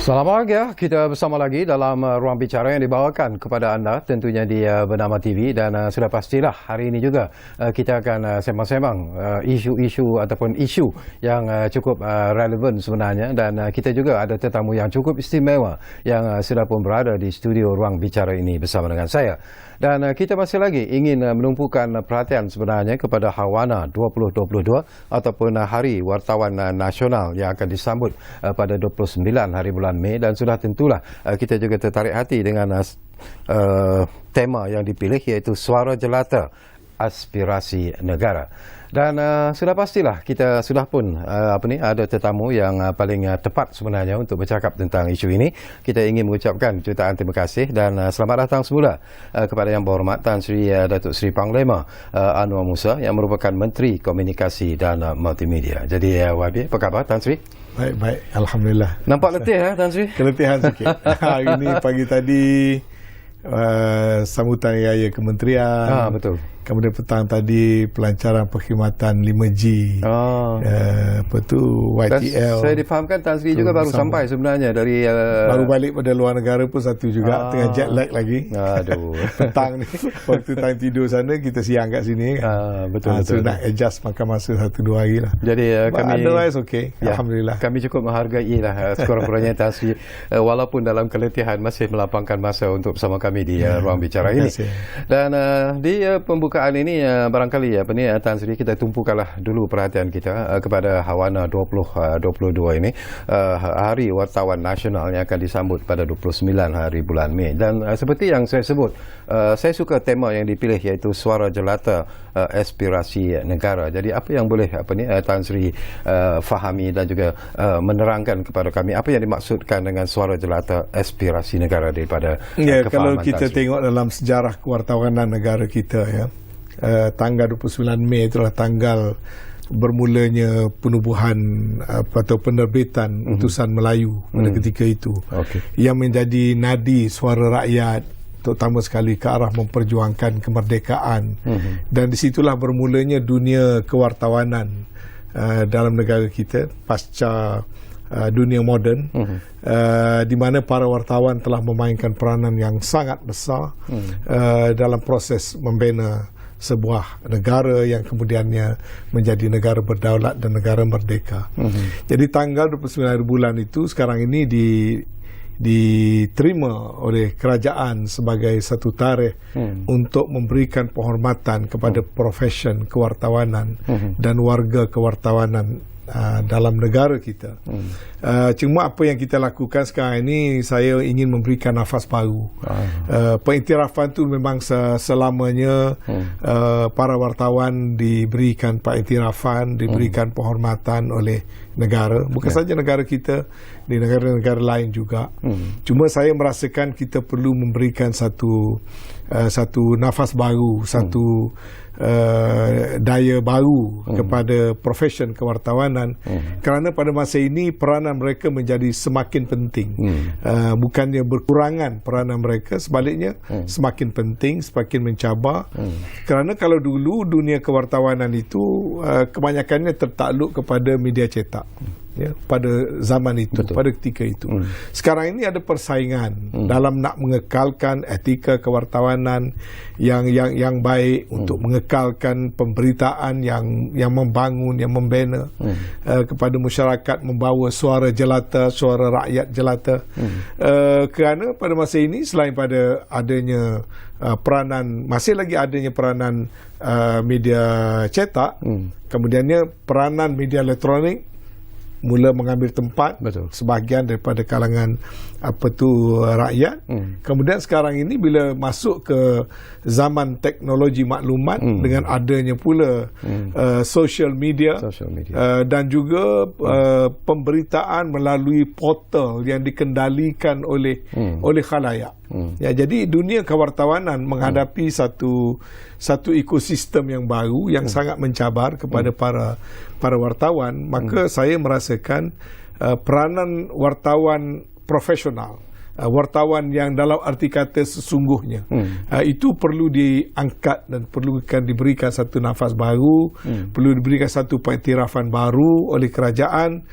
Selamat pagi, kita bersama lagi dalam ruang bicara yang dibawakan kepada anda tentunya di Bernama TV, dan sudah pastilah hari ini juga kita akan sembang-sembang isu-isu ataupun isu yang cukup relevan sebenarnya, dan kita juga ada tetamu yang cukup istimewa yang sudah pun berada di studio ruang bicara ini bersama dengan saya. Dan kita masih lagi ingin menumpukan perhatian sebenarnya kepada Hawana 2022 ataupun Hari Wartawan Nasional yang akan disambut pada 29 hari bulan Mei, dan sudah tentulah kita juga tertarik hati dengan tema yang dipilih, iaitu Suara Jelata Aspirasi Negara. Dan sudah pastilah kita sudah pun ada tetamu yang paling tepat sebenarnya untuk bercakap tentang isu ini. Kita ingin mengucapkan jutaan terima kasih dan selamat datang semula kepada Yang Berhormat Tan Sri Datuk Seri Panglima Anwar Musa yang merupakan Menteri Komunikasi dan Multimedia. Jadi YB, apa khabar Tan Sri? Baik, Alhamdulillah. Nampak letih Tan Sri? Keletihan sikit. Hari ini pagi tadi sambutan raya kementerian. Betul. Kemudian petang tadi pelancaran perkhidmatan 5G. Apa tu YTL. Dan saya difahamkan Tan Sri juga baru sampai sebenarnya dari baru balik pada luar negara pun satu juga, tengah jet lag lagi. Aduh. Petang ni waktu time tidur sana, kita siang kat sini kan. Betul. So nak adjust makan masa 1-2 hari lah. Jadi kami otherwise okay. Alhamdulillah. Kami cukup menghargai lah sekurang-kurangnya Tan Sri walaupun dalam keletihan masih melapangkan masa untuk bersama kami di ruang bicara ini. Dan di pembukaan ini barangkali Tan Sri, kita tumpukanlah dulu perhatian kita kepada Hawana 2022 ini, Hari Wartawan Nasional yang akan disambut pada 29 hari bulan Mei. Dan seperti yang saya sebut, saya suka tema yang dipilih, iaitu Suara Jelata Aspirasi Negara. Jadi apa yang boleh Tan Sri fahami dan juga menerangkan kepada kami apa yang dimaksudkan dengan Suara Jelata Aspirasi Negara daripada kalau kita tengok dalam sejarah kewartawanan negara kita, tanggal 29 Mei itulah tanggal bermulanya penubuhan atau penerbitan Utusan Melayu pada ketika itu, yang menjadi nadi suara rakyat, terutama sekali ke arah memperjuangkan kemerdekaan. Dan disitulah bermulanya dunia kewartawanan dalam negara kita pasca dunia moden, di mana para wartawan telah memainkan peranan yang sangat besar dalam proses membina sebuah negara yang kemudiannya menjadi negara berdaulat dan negara merdeka. Jadi tanggal 29 bulan itu sekarang ini diterima oleh kerajaan sebagai satu tarikh untuk memberikan penghormatan kepada profesion kewartawanan dan warga kewartawanan dalam negara kita. Cuma apa yang kita lakukan sekarang ini, saya ingin memberikan nafas baru. Pengiktirafan itu memang selamanya para wartawan diberikan pengiktirafan, diberikan penghormatan oleh negara, bukan saja negara kita, di negara-negara lain juga. Cuma saya merasakan kita perlu memberikan satu nafas baru, satu daya baru kepada profesion kewartawanan, kerana pada masa ini peranan mereka menjadi semakin penting. Bukannya berkurangan peranan mereka, sebaliknya semakin penting, semakin mencabar. Kerana kalau dulu dunia kewartawanan itu kebanyakannya tertakluk kepada media cetak, pada zaman itu. Betul. Pada ketika itu. Sekarang ini ada persaingan dalam nak mengekalkan etika kewartawanan yang baik, untuk mengekalkan pemberitaan yang membangun, yang membina kepada masyarakat, membawa suara jelata, suara rakyat jelata. Kerana pada masa ini, selain pada adanya peranan, masih lagi adanya peranan media cetak, kemudiannya peranan media elektronik mula mengambil tempat. Betul. Sebahagian daripada kalangan rakyat. Kemudian sekarang ini bila masuk ke zaman teknologi maklumat, dengan adanya pula social media, dan juga pemberitaan melalui portal yang dikendalikan oleh khalayak. Jadi dunia kewartawanan menghadapi satu ekosistem yang baru, yang sangat mencabar kepada para wartawan. Maka saya merasakan peranan wartawan profesional, wartawan yang dalam arti kata sesungguhnya, itu perlu diangkat dan perlukan diberikan satu nafas baru, perlu diberikan satu pengiktirafan baru oleh kerajaan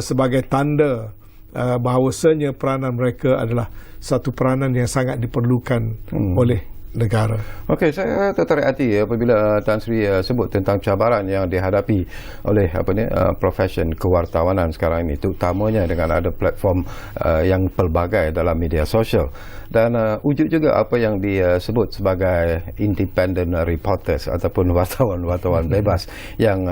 sebagai tanda bahawasanya peranan mereka adalah satu peranan yang sangat diperlukan oleh negara. Okey, saya tertarik hati apabila Tan Sri sebut tentang cabaran yang dihadapi oleh profesion kewartawanan sekarang ini, terutamanya dengan ada platform yang pelbagai dalam media sosial, dan wujud juga apa yang disebut sebagai independent reporters ataupun wartawan bebas yang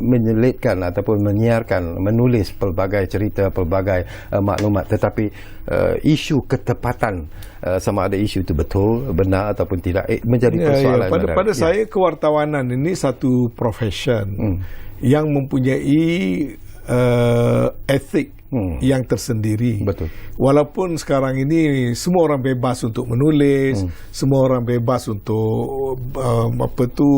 menyelitkan ataupun menyiarkan, menulis pelbagai cerita, pelbagai maklumat, tetapi isu ketepatan sama ada isu itu betul, benar ataupun tidak menjadi persoalan. Pada saya kewartawanan ini satu profession yang mempunyai etik yang tersendiri. Betul. Walaupun sekarang ini semua orang bebas untuk menulis, semua orang bebas untuk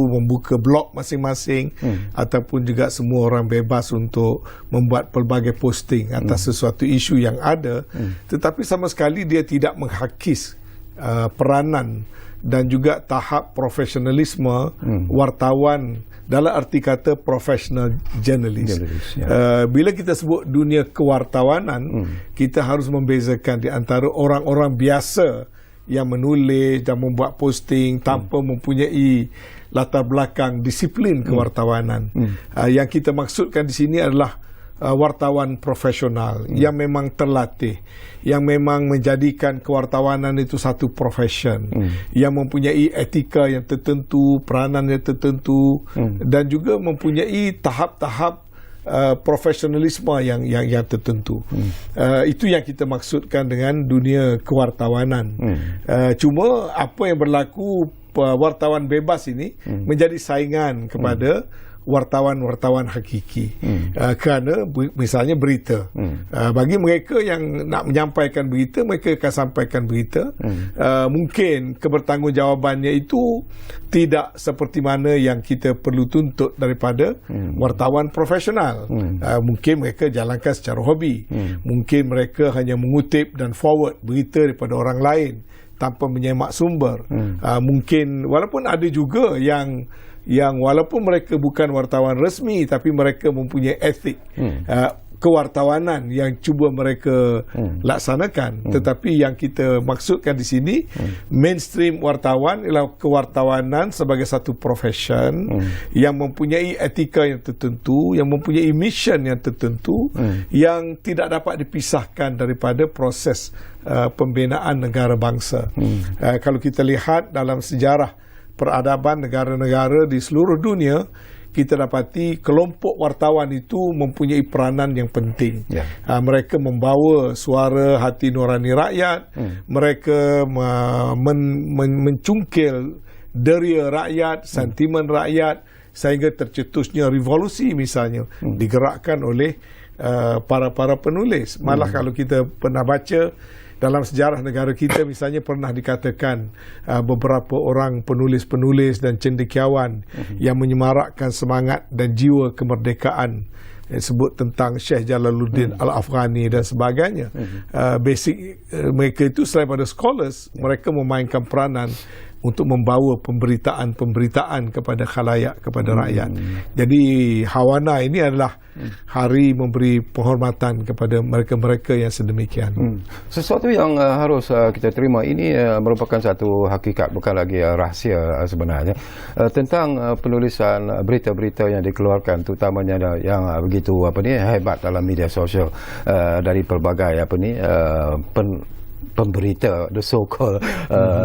membuka blog masing-masing, ataupun juga semua orang bebas untuk membuat pelbagai posting atas sesuatu isu yang ada, tetapi sama sekali dia tidak menghakis peranan dan juga tahap profesionalisme wartawan, dalam arti kata professional journalist. Bila kita sebut dunia kewartawanan, kita harus membezakan di antara orang-orang biasa yang menulis dan membuat posting tanpa mempunyai latar belakang disiplin kewartawanan. Yang kita maksudkan di sini adalah wartawan profesional yang memang terlatih, yang memang menjadikan kewartawanan itu satu profession, yang mempunyai etika yang tertentu, peranan yang tertentu, dan juga mempunyai tahap-tahap profesionalisme yang tertentu. Itu yang kita maksudkan dengan dunia kewartawanan. Cuma apa yang berlaku, wartawan bebas ini menjadi saingan kepada wartawan-wartawan hakiki, kerana misalnya berita, bagi mereka yang nak menyampaikan berita, mereka akan sampaikan berita. Mungkin kebertanggungjawabannya itu tidak seperti mana yang kita perlu tuntut daripada wartawan profesional. Mungkin mereka jalankan secara hobi, mungkin mereka hanya mengutip dan forward berita daripada orang lain tanpa menyemak sumber. Mungkin walaupun ada juga yang walaupun mereka bukan wartawan resmi, tapi mereka mempunyai etik kewartawanan yang cuba mereka laksanakan. Tetapi yang kita maksudkan di sini, mainstream wartawan ialah kewartawanan sebagai satu profession yang mempunyai etika yang tertentu, yang mempunyai mission yang tertentu, yang tidak dapat dipisahkan daripada proses pembinaan negara bangsa. Kalau kita lihat dalam sejarah peradaban negara-negara di seluruh dunia, kita dapati kelompok wartawan itu mempunyai peranan yang penting. Mereka membawa suara hati nurani rakyat, mereka mencungkil deria rakyat, sentimen rakyat, sehingga tercetusnya revolusi misalnya digerakkan oleh para penulis. Malah kalau kita pernah baca dalam sejarah negara kita, misalnya pernah dikatakan beberapa orang penulis-penulis dan cendekiawan yang menyemarakkan semangat dan jiwa kemerdekaan, sebut tentang Syekh Jalaluddin Al-Afghani dan sebagainya. Basic mereka itu selain pada scholars, mereka memainkan peranan untuk membawa pemberitaan kepada khalayak, kepada rakyat. Jadi Hawana ini adalah hari memberi penghormatan kepada mereka-mereka yang sedemikian. Sesuatu yang harus kita terima ini merupakan satu hakikat, bukan lagi rahsia sebenarnya, tentang penulisan berita-berita yang dikeluarkan, terutamanya yang begitu hebat dalam media sosial dari pelbagai pemberita, the so-called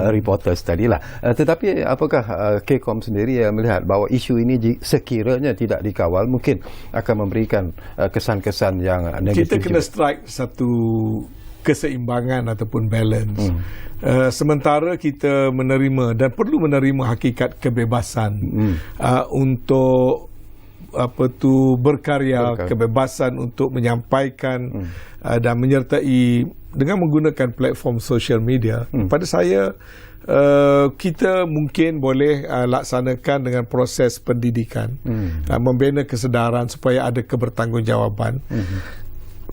reporters tadilah. Tetapi apakah KCOM sendiri melihat bahawa isu ini sekiranya tidak dikawal mungkin akan memberikan kesan-kesan yang negatif? Kita kena strike satu keseimbangan ataupun balance. Sementara kita menerima dan perlu menerima hakikat kebebasan untuk berkarya, kebebasan untuk menyampaikan dan menyertai dengan menggunakan platform social media. Pada saya, kita mungkin boleh laksanakan dengan proses pendidikan, membina kesedaran supaya ada kebertanggungjawaban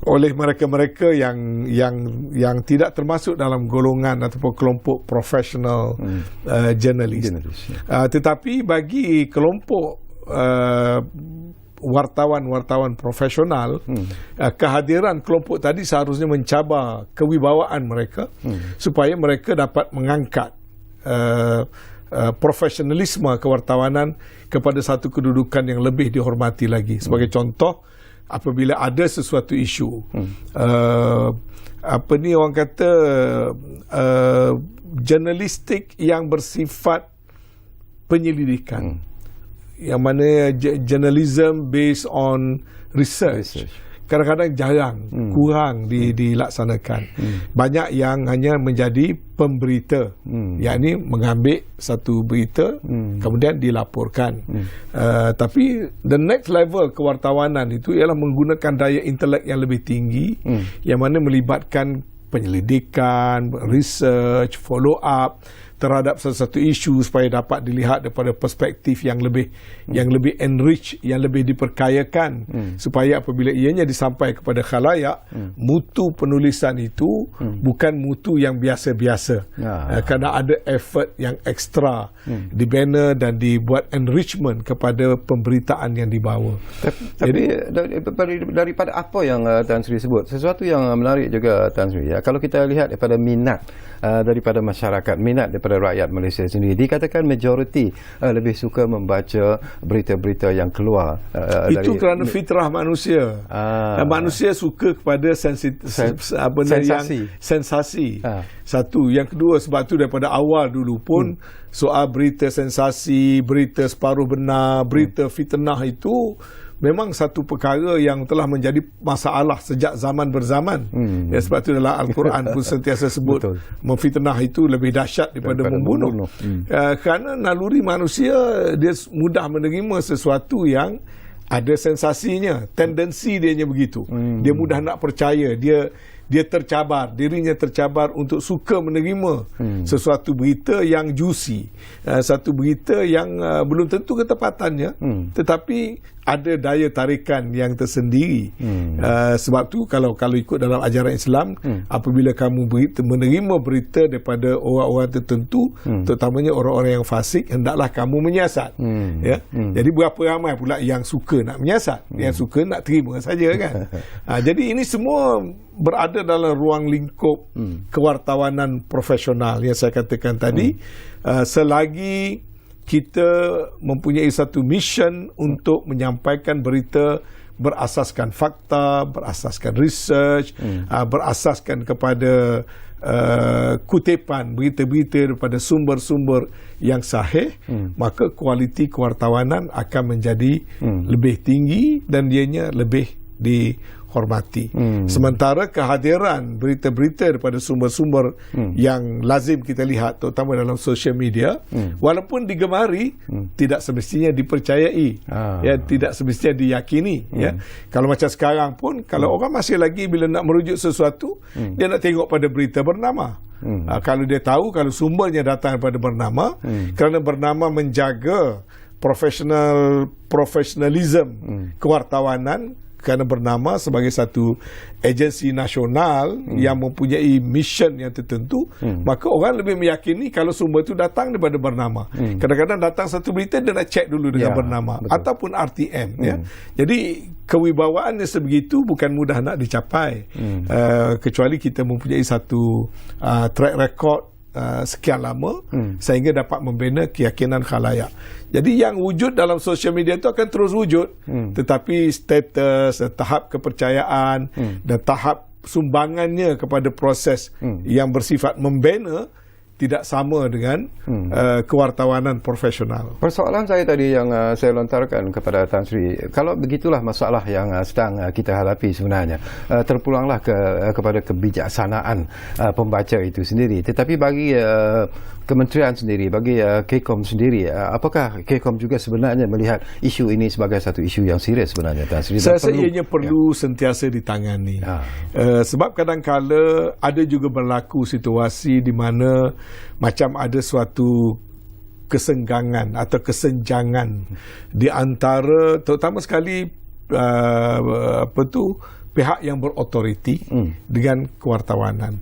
oleh mereka-mereka yang tidak termasuk dalam golongan ataupun kelompok profesional journalist. Tetapi bagi kelompok wartawan-wartawan profesional, kehadiran kelompok tadi seharusnya mencabar kewibawaan mereka supaya mereka dapat mengangkat profesionalisme kewartawanan kepada satu kedudukan yang lebih dihormati lagi. Sebagai contoh, apabila ada sesuatu isu, orang kata jurnalistik yang bersifat penyelidikan, yang mana journalism based on research. Kadang-kadang jarang, kurang dilaksanakan. Banyak yang hanya menjadi pemberita, yakni mengambil satu berita kemudian dilaporkan. Tapi the next level kewartawanan itu ialah menggunakan daya intelek yang lebih tinggi, yang mana melibatkan penyelidikan, research, follow up terhadap sesuatu isu supaya dapat dilihat daripada perspektif yang lebih enrich, yang lebih diperkayakan, supaya apabila ianya disampaikan kepada khalayak, mutu penulisan itu bukan mutu yang biasa-biasa, kerana ada effort yang ekstra dibina dan dibuat enrichment kepada pemberitaan yang dibawa. Tapi daripada apa yang Tan Sri sebut, sesuatu yang menarik juga Tan Sri, kalau kita lihat daripada minat daripada masyarakat, minat daripada rakyat Malaysia sendiri, dikatakan majoriti lebih suka membaca berita-berita yang keluar itu kerana fitrah manusia. Manusia suka kepada sensasi. Satu, yang kedua, sebab tu daripada awal dulu pun soal berita sensasi, berita separuh benar, berita fitnah itu memang satu perkara yang telah menjadi masalah sejak zaman berzaman. Sebab itu dalam Al-Quran pun sentiasa sebut memfitnah itu lebih dahsyat daripada membunuh. Kerana naluri manusia, dia mudah menerima sesuatu yang ada sensasinya, tendensi dia begitu. Dia mudah nak percaya, dia tercabar, dirinya tercabar untuk suka menerima sesuatu berita yang juicy, satu berita yang belum tentu ketepatannya, tetapi ada daya tarikan yang tersendiri. Sebab tu kalau ikut dalam ajaran Islam, apabila kamu menerima berita daripada orang-orang tertentu, terutamanya orang-orang yang fasik, hendaklah kamu menyiasat. Jadi berapa ramai pula yang suka nak menyiasat, yang suka nak terima saja kan. Jadi ini semua berada dalam ruang lingkup kewartawanan profesional yang saya katakan tadi. Selagi kita mempunyai satu mission untuk menyampaikan berita berasaskan fakta, berasaskan research, berasaskan kepada kutipan berita-berita daripada sumber-sumber yang sahih, maka kualiti kewartawanan akan menjadi lebih tinggi dan dianya lebih dihormati. Sementara kehadiran berita-berita daripada sumber-sumber yang lazim kita lihat, terutama dalam social media, walaupun digemari, tidak semestinya dipercayai, tidak semestinya diyakini. Kalau macam sekarang pun, kalau orang masih lagi bila nak merujuk sesuatu, dia nak tengok pada berita bernama. Kalau dia tahu, kalau sumbernya datang daripada bernama, kerana bernama menjaga profesionalism kewartawanan, kerana bernama sebagai satu agensi nasional yang mempunyai mission yang tertentu, maka orang lebih meyakini kalau sumber itu datang daripada bernama. Kadang-kadang datang satu berita, dia nak cek dulu dengan bernama, betul, ataupun RTM. Jadi kewibawaannya sebegitu bukan mudah nak dicapai, kecuali kita mempunyai satu track record sekian lama sehingga dapat membina keyakinan khalayak. Jadi yang wujud dalam social media itu akan terus wujud, tetapi status, tahap kepercayaan dan tahap sumbangannya kepada proses yang bersifat membina tidak sama dengan kewartawanan profesional. Persoalan saya tadi yang saya lontarkan kepada Tan Sri, kalau begitulah masalah yang sedang kita hadapi sebenarnya, terpulanglah kepada kebijaksanaan pembaca itu sendiri. Tetapi bagi kementerian sendiri, bagi KCOM sendiri, apakah KCOM juga sebenarnya melihat isu ini sebagai satu isu yang serius sebenarnya, Tan Sri? Saya rasa ianya perlu sentiasa ditangani. Sebab kadang-kala ada juga berlaku situasi di mana macam ada suatu kesenggangan atau kesenjangan di antara, terutama sekali pihak yang berautoriti dengan kewartawanan.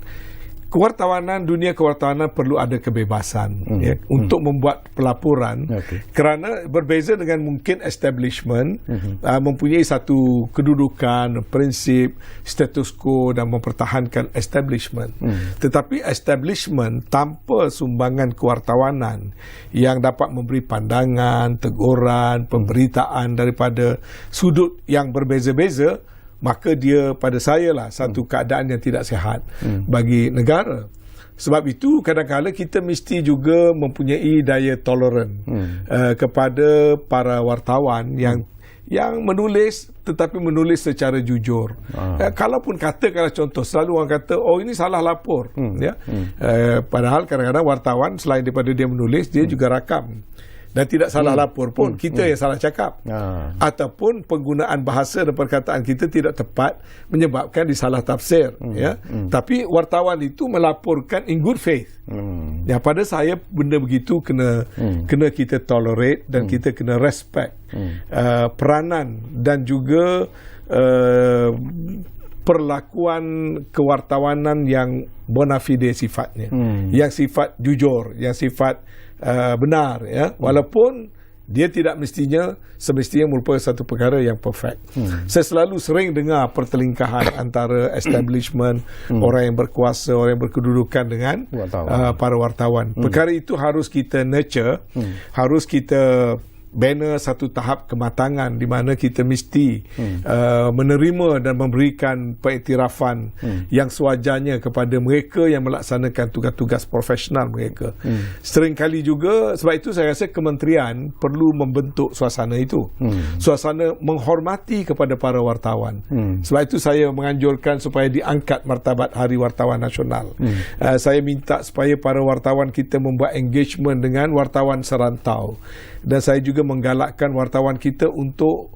dunia kewartawanan perlu ada kebebasan untuk membuat pelaporan kerana berbeza dengan mungkin establishment mempunyai satu kedudukan, prinsip, status quo dan mempertahankan establishment. Tetapi establishment tanpa sumbangan kewartawanan yang dapat memberi pandangan, teguran, pemberitaan daripada sudut yang berbeza-beza, maka dia pada saya lah satu keadaan yang tidak sihat bagi negara. Sebab itu kadang-kadang kita mesti juga mempunyai daya toleran kepada para wartawan yang menulis tetapi menulis secara jujur. Kalaupun katakanlah contoh, selalu orang kata ini salah lapor, padahal kadang-kadang wartawan selain daripada dia menulis, dia juga rakam. Dan tidak salah lapor pun, kita yang salah cakap. Ataupun penggunaan bahasa dan perkataan kita tidak tepat menyebabkan disalah tafsir. Tapi wartawan itu melaporkan in good faith. Pada saya benda begitu kena kita tolerate dan kita kena respect peranan dan juga perlakuan kewartawanan yang bona fide sifatnya, yang sifat jujur, yang sifat benar, walaupun dia tidak semestinya merupakan satu perkara yang perfect. Saya selalu sering dengar pertelingkahan antara establishment, orang yang berkuasa, orang yang berkedudukan dengan para wartawan. Perkara itu harus kita nurture, harus kita bina satu tahap kematangan di mana kita mesti menerima dan memberikan pengiktirafan yang sewajarnya kepada mereka yang melaksanakan tugas-tugas profesional mereka. Seringkali juga, sebab itu saya rasa kementerian perlu membentuk suasana itu, suasana menghormati kepada para wartawan. Sebab itu saya menganjurkan supaya diangkat martabat Hari Wartawan Nasional. Saya minta supaya para wartawan kita membuat engagement dengan wartawan serantau, dan saya juga menggalakkan wartawan kita untuk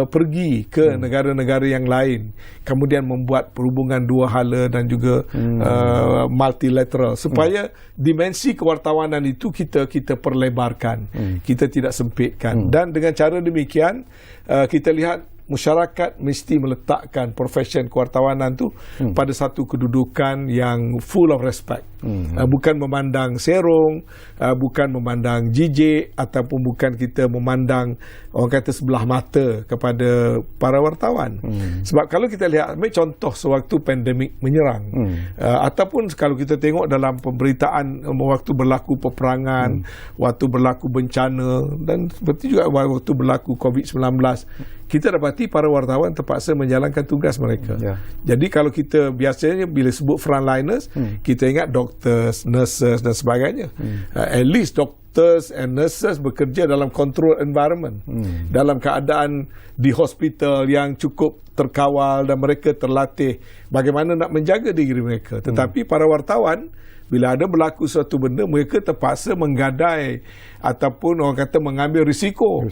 pergi ke negara-negara yang lain, kemudian membuat perhubungan dua hala dan juga multilateral, supaya dimensi kewartawanan itu kita perlebarkan, kita tidak sempitkan. Dan dengan cara demikian kita lihat masyarakat mesti meletakkan profession kewartawanan tu pada satu kedudukan yang full of respect. Bukan memandang serong, bukan memandang jijik, ataupun bukan kita memandang orang kata sebelah mata kepada para wartawan. Sebab kalau kita lihat, ambil contoh sewaktu pandemik menyerang, ataupun kalau kita tengok dalam pemberitaan waktu berlaku peperangan, waktu berlaku bencana, dan seperti juga waktu berlaku COVID-19, kita dapati para wartawan terpaksa menjalankan tugas mereka. Jadi kalau kita biasanya bila sebut frontliners, kita ingat doctors, nurses dan sebagainya. At least doctors and nurses bekerja dalam control environment, dalam keadaan di hospital yang cukup terkawal, dan mereka terlatih bagaimana nak menjaga diri mereka. Tetapi para wartawan, bila ada berlaku suatu benda, mereka terpaksa menggadai ataupun orang kata mengambil risiko,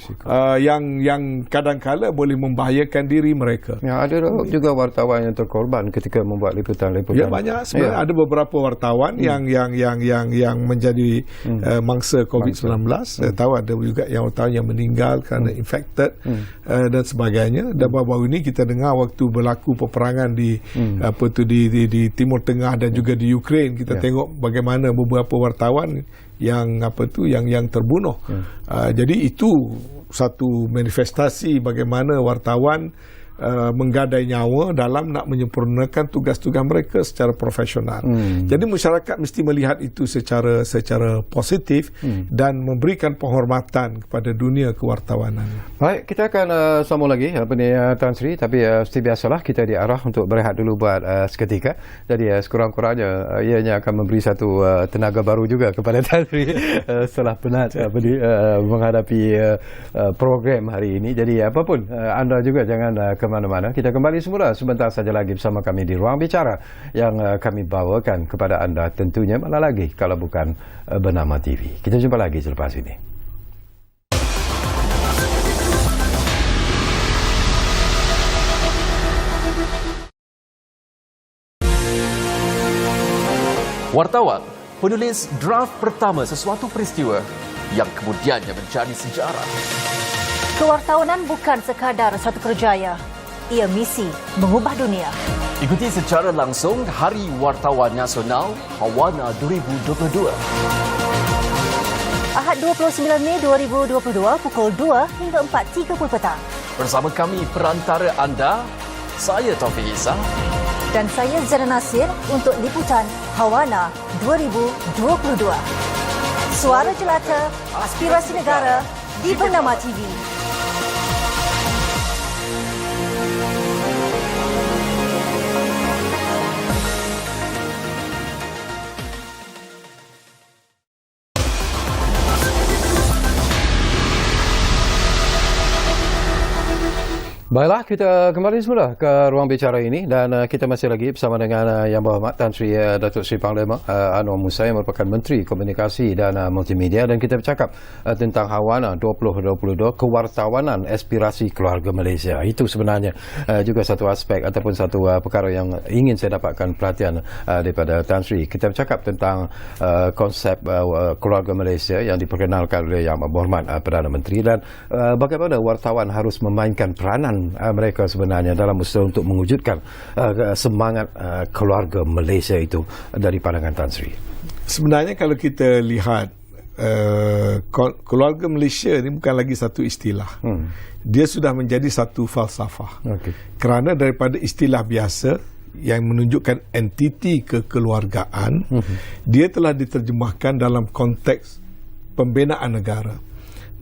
yang kadang-kala boleh membahayakan diri mereka. Ada juga wartawan yang terkorban ketika membuat liputan-liputan. Ya, banyak sebenarnya. Ada beberapa wartawan yang menjadi mangsa COVID-19. Saya tahu ada juga yang wartawan yang meninggal kerana infected dan sebagainya. Dan baru-baru ini kita dengar waktu berlaku peperangan di Timur Tengah dan juga di Ukraine, kita tengok bagaimana beberapa wartawan yang terbunuh. Jadi itu satu manifestasi bagaimana wartawan menggadai nyawa dalam nak menyempurnakan tugas-tugas mereka secara profesional. Jadi masyarakat mesti melihat itu secara positif dan memberikan penghormatan kepada dunia kewartawanan. Baik, kita akan sambung lagi Tan Sri, tapi seperti biasalah kita diarah untuk berehat dulu buat seketika. Jadi sekurang-kurangnya ianya akan memberi satu tenaga baru juga kepada Tan Sri setelah penat menghadapi program hari ini. Jadi apapun, anda juga jangan ke mana-mana. Kita kembali semula sebentar saja lagi bersama kami di Ruang Bicara yang kami bawakan kepada anda tentunya mana lagi kalau bukan Bernama TV. Kita jumpa lagi selepas ini. Wartawan, penulis draft pertama sesuatu peristiwa yang kemudiannya menjadi sejarah. Kewartawanan bukan sekadar satu kerjaya, ia misi mengubah dunia. Ikuti secara langsung Hari Wartawan Nasional Hawana 2022. Ahad 29 Mei 2022 pukul 2 hingga 4.30 petang. Bersama kami perantara anda, saya Taufik Isa. Dan saya Zana Nasir untuk liputan Hawana 2022. Suara jelata, aspirasi negara di Bernama TV. Baiklah, kita kembali semula ke ruang bicara ini dan kita masih lagi bersama dengan Yang Berhormat Tan Sri Datuk Seri Panglima Anwar Musa yang merupakan Menteri Komunikasi dan Multimedia, dan kita bercakap tentang Hawana 2022, kewartawanan aspirasi keluarga Malaysia. Itu sebenarnya juga satu aspek ataupun satu perkara yang ingin saya dapatkan perhatian daripada Tan Sri. Kita bercakap tentang konsep keluarga Malaysia yang diperkenalkan oleh Yang Berhormat Perdana Menteri, dan bagaimana wartawan harus memainkan peranan mereka sebenarnya dalam usaha untuk mewujudkan semangat keluarga Malaysia itu dari pandangan Tan Sri. Sebenarnya kalau kita lihat keluarga Malaysia ini bukan lagi satu istilah. Dia sudah menjadi satu falsafah. Kerana daripada istilah biasa yang menunjukkan entiti kekeluargaan, dia telah diterjemahkan dalam konteks pembinaan negara.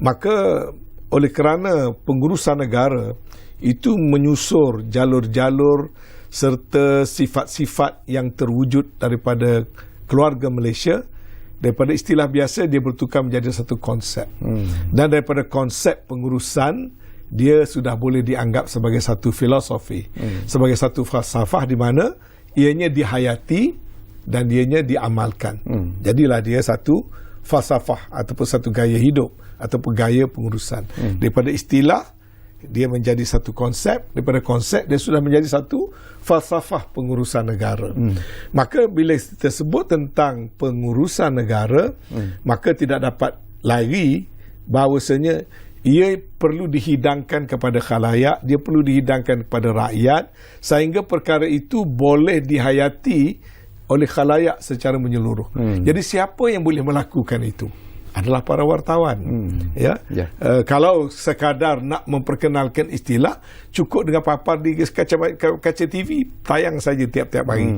Maka oleh kerana pengurusan negara itu menyusur jalur-jalur serta sifat-sifat yang terwujud daripada keluarga Malaysia, daripada istilah biasa dia bertukar menjadi satu konsep. Dan daripada konsep pengurusan, dia sudah boleh dianggap sebagai satu filosofi, sebagai satu falsafah di mana ianya dihayati dan ianya diamalkan. Jadilah dia satu falsafah ataupun satu gaya hidup ataupun gaya pengurusan. Daripada istilah dia menjadi satu konsep, daripada konsep dia sudah menjadi satu falsafah pengurusan negara. Maka bila kita sebut tentang pengurusan negara, maka tidak dapat lari bahawasanya ia perlu dihidangkan kepada khalayak, dia perlu dihidangkan kepada rakyat, sehingga perkara itu boleh dihayati oleh khalayak secara menyeluruh. Jadi siapa yang boleh melakukan itu? Adalah para wartawan. Kalau sekadar nak memperkenalkan istilah, cukup dengan papar di kaca TV, tayang saja tiap-tiap hari.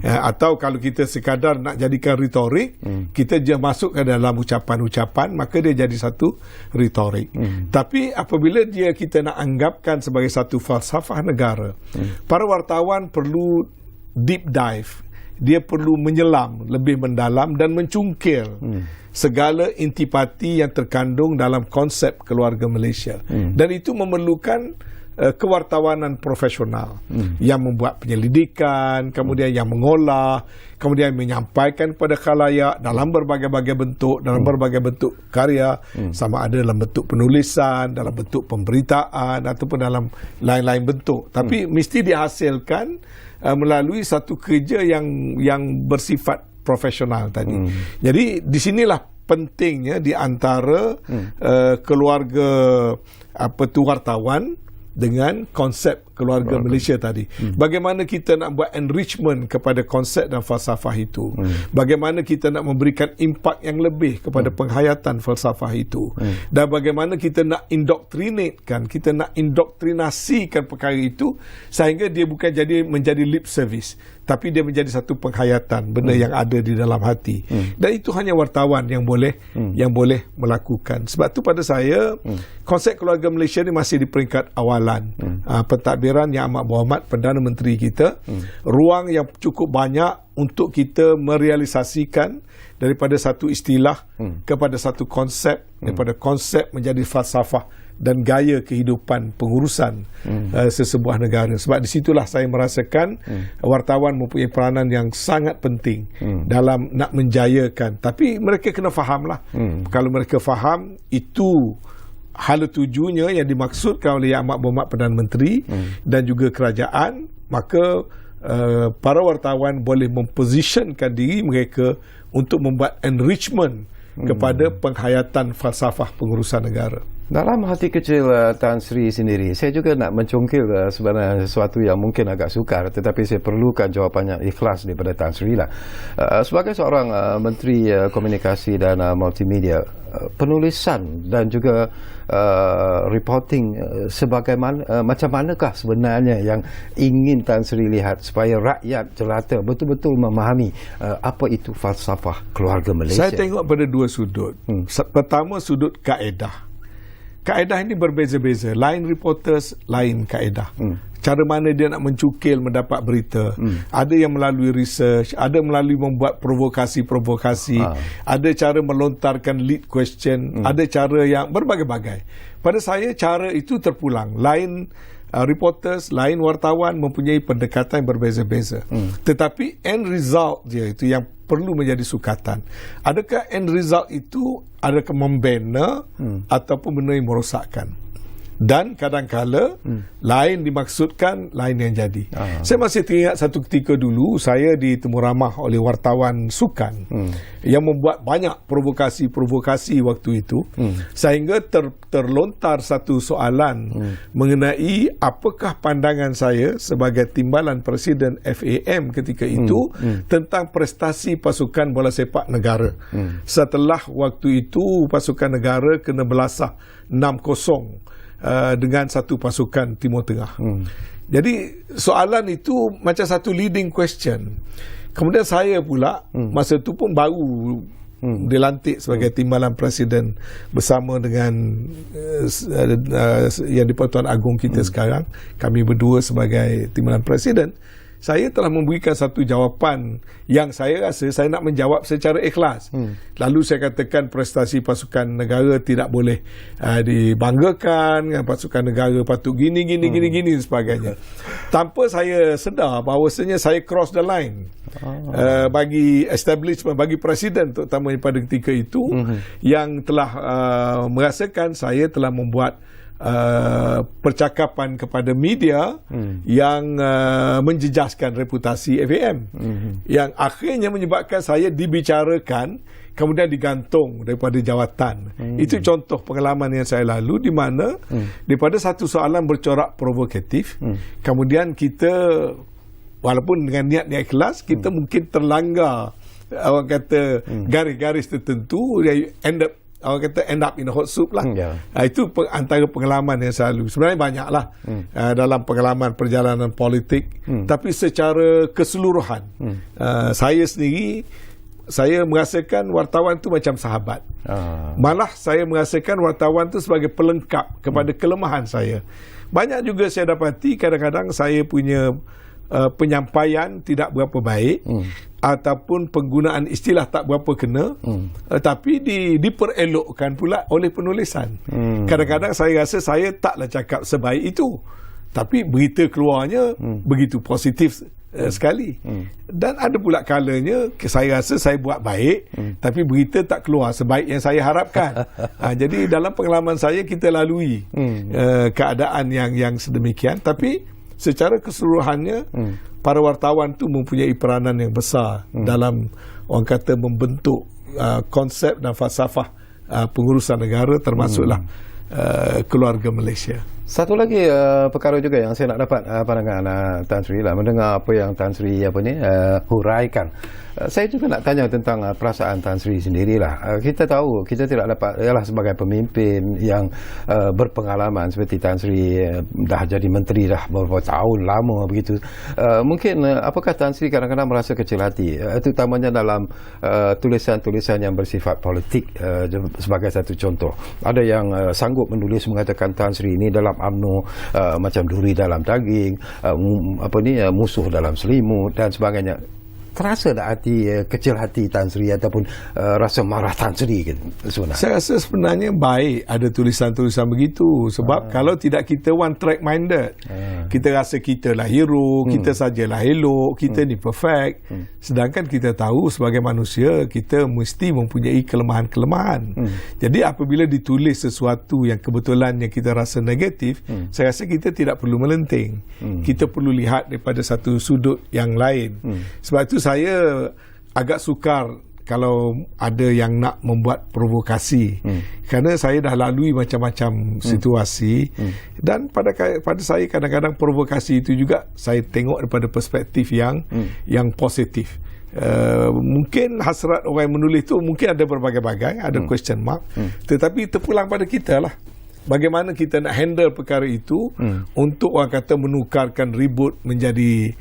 Atau kalau kita sekadar nak jadikan retorik, kita je masuk ke dalam ucapan-ucapan, maka dia jadi satu retorik. Tapi apabila kita nak anggapkan sebagai satu falsafah negara, para wartawan perlu deep dive. Dia perlu menyelam lebih mendalam dan mencungkil segala intipati yang terkandung dalam konsep keluarga Malaysia. Dan itu memerlukan kewartawanan profesional yang membuat penyelidikan, kemudian yang mengolah, kemudian menyampaikan kepada khalayak dalam berbagai-bagai bentuk, dalam berbagai bentuk karya, sama ada dalam bentuk penulisan, dalam bentuk pemberitaan ataupun dalam lain-lain bentuk. Tapi mesti dihasilkan melalui satu kerja yang bersifat profesional tadi. Jadi di sinilah pentingnya di antara keluarga wartawan dengan konsep keluarga Malaysia tadi. Bagaimana kita nak buat enrichment kepada konsep dan falsafah itu. Bagaimana kita nak memberikan impak yang lebih kepada penghayatan falsafah itu. Dan bagaimana kita nak indoctrinatekan, kita nak indoktrinasikan perkara itu sehingga dia bukan menjadi lip service, tapi dia menjadi satu penghayatan benda yang ada di dalam hati. Dan itu hanya wartawan yang boleh melakukan. Sebab tu pada saya konsep keluarga Malaysia ni masih di peringkat awalan. Pentadbiran Yang Amat Berhormat Perdana Menteri kita, ruang yang cukup banyak untuk kita merealisasikan daripada satu istilah kepada satu konsep, daripada konsep menjadi falsafah dan gaya kehidupan pengurusan sesebuah negara. Sebab di situlah saya merasakan wartawan mempunyai peranan yang sangat penting dalam nak menjayakan. Tapi mereka kena fahamlah. Kalau mereka faham, itu hala tujunya yang dimaksudkan oleh Yang Amat Berhormat Perdana Menteri dan juga kerajaan, maka para wartawan boleh mempositionkan diri mereka untuk membuat enrichment kepada penghayatan falsafah pengurusan negara. Dalam hati kecil Tan Sri sendiri, saya juga nak mencongkil sebenarnya sesuatu yang mungkin agak sukar, tetapi saya perlukan jawapannya ikhlas daripada Tan Sri lah. Sebagai seorang Menteri Komunikasi dan Multimedia, penulisan dan juga reporting sebagaimana macam manakah sebenarnya yang ingin Tan Sri lihat supaya rakyat jelata betul-betul memahami apa itu falsafah keluarga Malaysia? Saya tengok pada dua sudut. Pertama, sudut kaedah. Kaedah ini berbeza-beza. Lain reporters, lain kaedah. Cara mana dia nak mencukil mendapat berita. Ada yang melalui research, ada melalui membuat provokasi-provokasi, ada cara melontarkan lead question, ada cara yang berbagai-bagai. Pada saya, cara itu terpulang. Lain reporters, lain wartawan mempunyai pendekatan yang berbeza-beza. Tetapi end result dia itu yang perlu menjadi sukatan. Adakah end result itu adakah membina ataupun benda yang merosakkan? Dan kadang-kala lain dimaksudkan, lain yang jadi. Saya masih teringat satu ketika dulu saya ditemu ramah oleh wartawan sukan yang membuat banyak provokasi-provokasi waktu itu, sehingga terlontar satu soalan mengenai apakah pandangan saya sebagai timbalan Presiden FAM ketika itu tentang prestasi pasukan bola sepak negara. Setelah waktu itu pasukan negara kena belasah 6-0 dengan satu pasukan Timur Tengah. Jadi soalan itu macam satu leading question. Kemudian saya pula masa itu pun baru dilantik sebagai timbalan Presiden bersama dengan yang di-Pertuan Agong kita sekarang. Kami berdua sebagai timbalan Presiden. Saya telah memberikan satu jawapan yang saya rasa saya nak menjawab secara ikhlas. Lalu saya katakan prestasi pasukan negara tidak boleh dibanggakan, pasukan negara patut gini dan sebagainya. Tanpa saya sedar bahawasanya saya cross the line bagi establishment, bagi Presiden terutama pada ketika itu yang telah merasakan saya telah membuat percakapan kepada media yang menjejaskan reputasi FAM, yang akhirnya menyebabkan saya dibicarakan kemudian digantung daripada jawatan. Itu contoh pengalaman yang saya lalu di mana daripada satu soalan bercorak provokatif, kemudian kita walaupun dengan niat ikhlas, kita mungkin terlanggar orang kata garis-garis tertentu, end up in a hot soup lah. Itu antara pengalaman yang selalu. Sebenarnya banyaklah dalam pengalaman perjalanan politik, tapi secara keseluruhan saya sendiri, saya merasakan wartawan tu macam sahabat. Malah saya merasakan wartawan tu sebagai pelengkap kepada kelemahan saya. Banyak juga saya dapati kadang-kadang saya punya penyampaian tidak berapa baik, ataupun penggunaan istilah tak berapa kena, tapi diperelokkan pula oleh penulisan. Kadang-kadang saya rasa saya taklah cakap sebaik itu, tapi berita keluarnya begitu positif sekali. Dan ada pula kalanya saya rasa saya buat baik, tapi berita tak keluar sebaik yang saya harapkan. Jadi dalam pengalaman saya kita lalui keadaan yang sedemikian, tapi secara keseluruhannya para wartawan tu mempunyai peranan yang besar dalam orang kata membentuk konsep dan falsafah pengurusan negara, termasuklah keluarga Malaysia. Satu lagi perkara juga yang saya nak dapat pandangan Tan Sri lah, mendengar apa yang Tan Sri huraikan. Saya juga nak tanya tentang perasaan Tan Sri sendirilah. Kita tahu kita tidak dapat ialah sebagai pemimpin yang berpengalaman seperti Tan Sri, dah jadi menteri dah beberapa tahun lama begitu. Mungkin apakah Tan Sri kadang-kadang merasa kecil hati, terutamanya dalam tulisan-tulisan yang bersifat politik, sebagai satu contoh. Ada yang sanggup menulis mengatakan Tan Sri ini dalam UMNO macam duri dalam daging, musuh dalam selimut dan sebagainya. Terasa tak kecil hati Tan Sri ataupun rasa marah Tan Sri sebenarnya? Saya rasa sebenarnya baik ada tulisan-tulisan begitu, sebab kalau tidak kita one track minded, kita rasa kita lah hero, kita sajalah elok, kita ni perfect, sedangkan kita tahu sebagai manusia kita mesti mempunyai kelemahan-kelemahan. Jadi apabila ditulis sesuatu yang kebetulan yang kita rasa negatif, saya rasa kita tidak perlu melenting, kita perlu lihat daripada satu sudut yang lain. Sebab itu saya agak sukar kalau ada yang nak membuat provokasi. Kerana saya dah lalui macam-macam situasi dan pada saya kadang-kadang provokasi itu juga saya tengok daripada perspektif yang positif. Mungkin hasrat orang yang menulis tu mungkin ada berbagai-bagai, ada question mark, tetapi terpulang pada kita lah. Bagaimana kita nak handle perkara itu untuk orang kata menukarkan ribut menjadi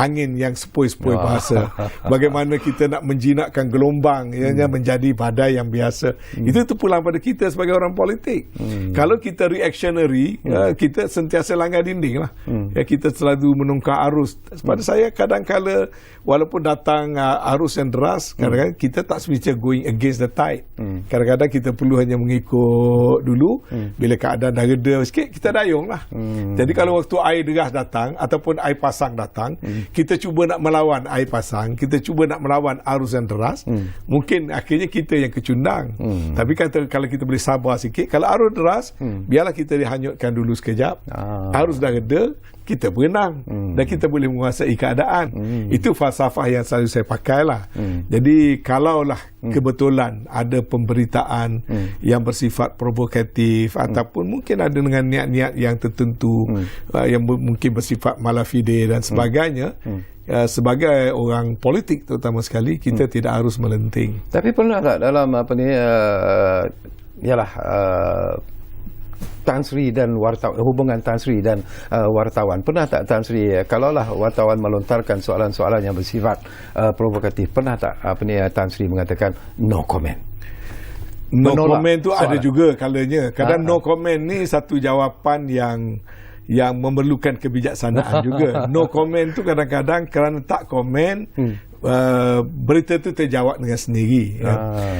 angin yang sepoi-sepoi bahasa. Bagaimana kita nak menjinakkan gelombang ianya menjadi badai yang biasa. Itu terpulang pada kita sebagai orang politik. Kalau kita reactionary, kita sentiasa langgar dinding lah. Kita selalu menungkar arus. Pada saya kadang-kala walaupun datang arus yang deras, kadang-kadang kita tak semestinya going against the tide. Kadang-kadang kita perlu hanya mengikut dulu. Bila keadaan dah reda sikit, kita dayung lah. Jadi kalau waktu air deras datang ataupun air pasang datang, kita cuba nak melawan air pasang, kita cuba nak melawan arus yang deras, mungkin akhirnya kita yang kecundang. Tapi kalau kita boleh sabar sikit, kalau arus deras, biarlah kita dihanyutkan dulu sekejap. Arus dah reda, kita berenang dan kita boleh menguasai keadaan. Itu falsafah yang selalu saya pakailah. Jadi kalaulah kebetulan ada pemberitaan yang bersifat provokatif ataupun mungkin ada dengan niat-niat yang tertentu yang mungkin bersifat malafide dan sebagainya, sebagai orang politik terutama sekali, kita tidak harus melenting. Tapi pernah tak dalam Tan Sri dan hubungan Tan Sri dan wartawan, pernah tak Tan Sri, kalaulah wartawan melontarkan soalan-soalan yang bersifat provokatif, pernah tak Tan Sri mengatakan no comment? No comment tu ada juga kalanya. Kadang no comment ni satu jawapan yang memerlukan kebijaksanaan juga. No comment tu kadang-kadang kerana tak komen, berita tu terjawab dengan sendiri.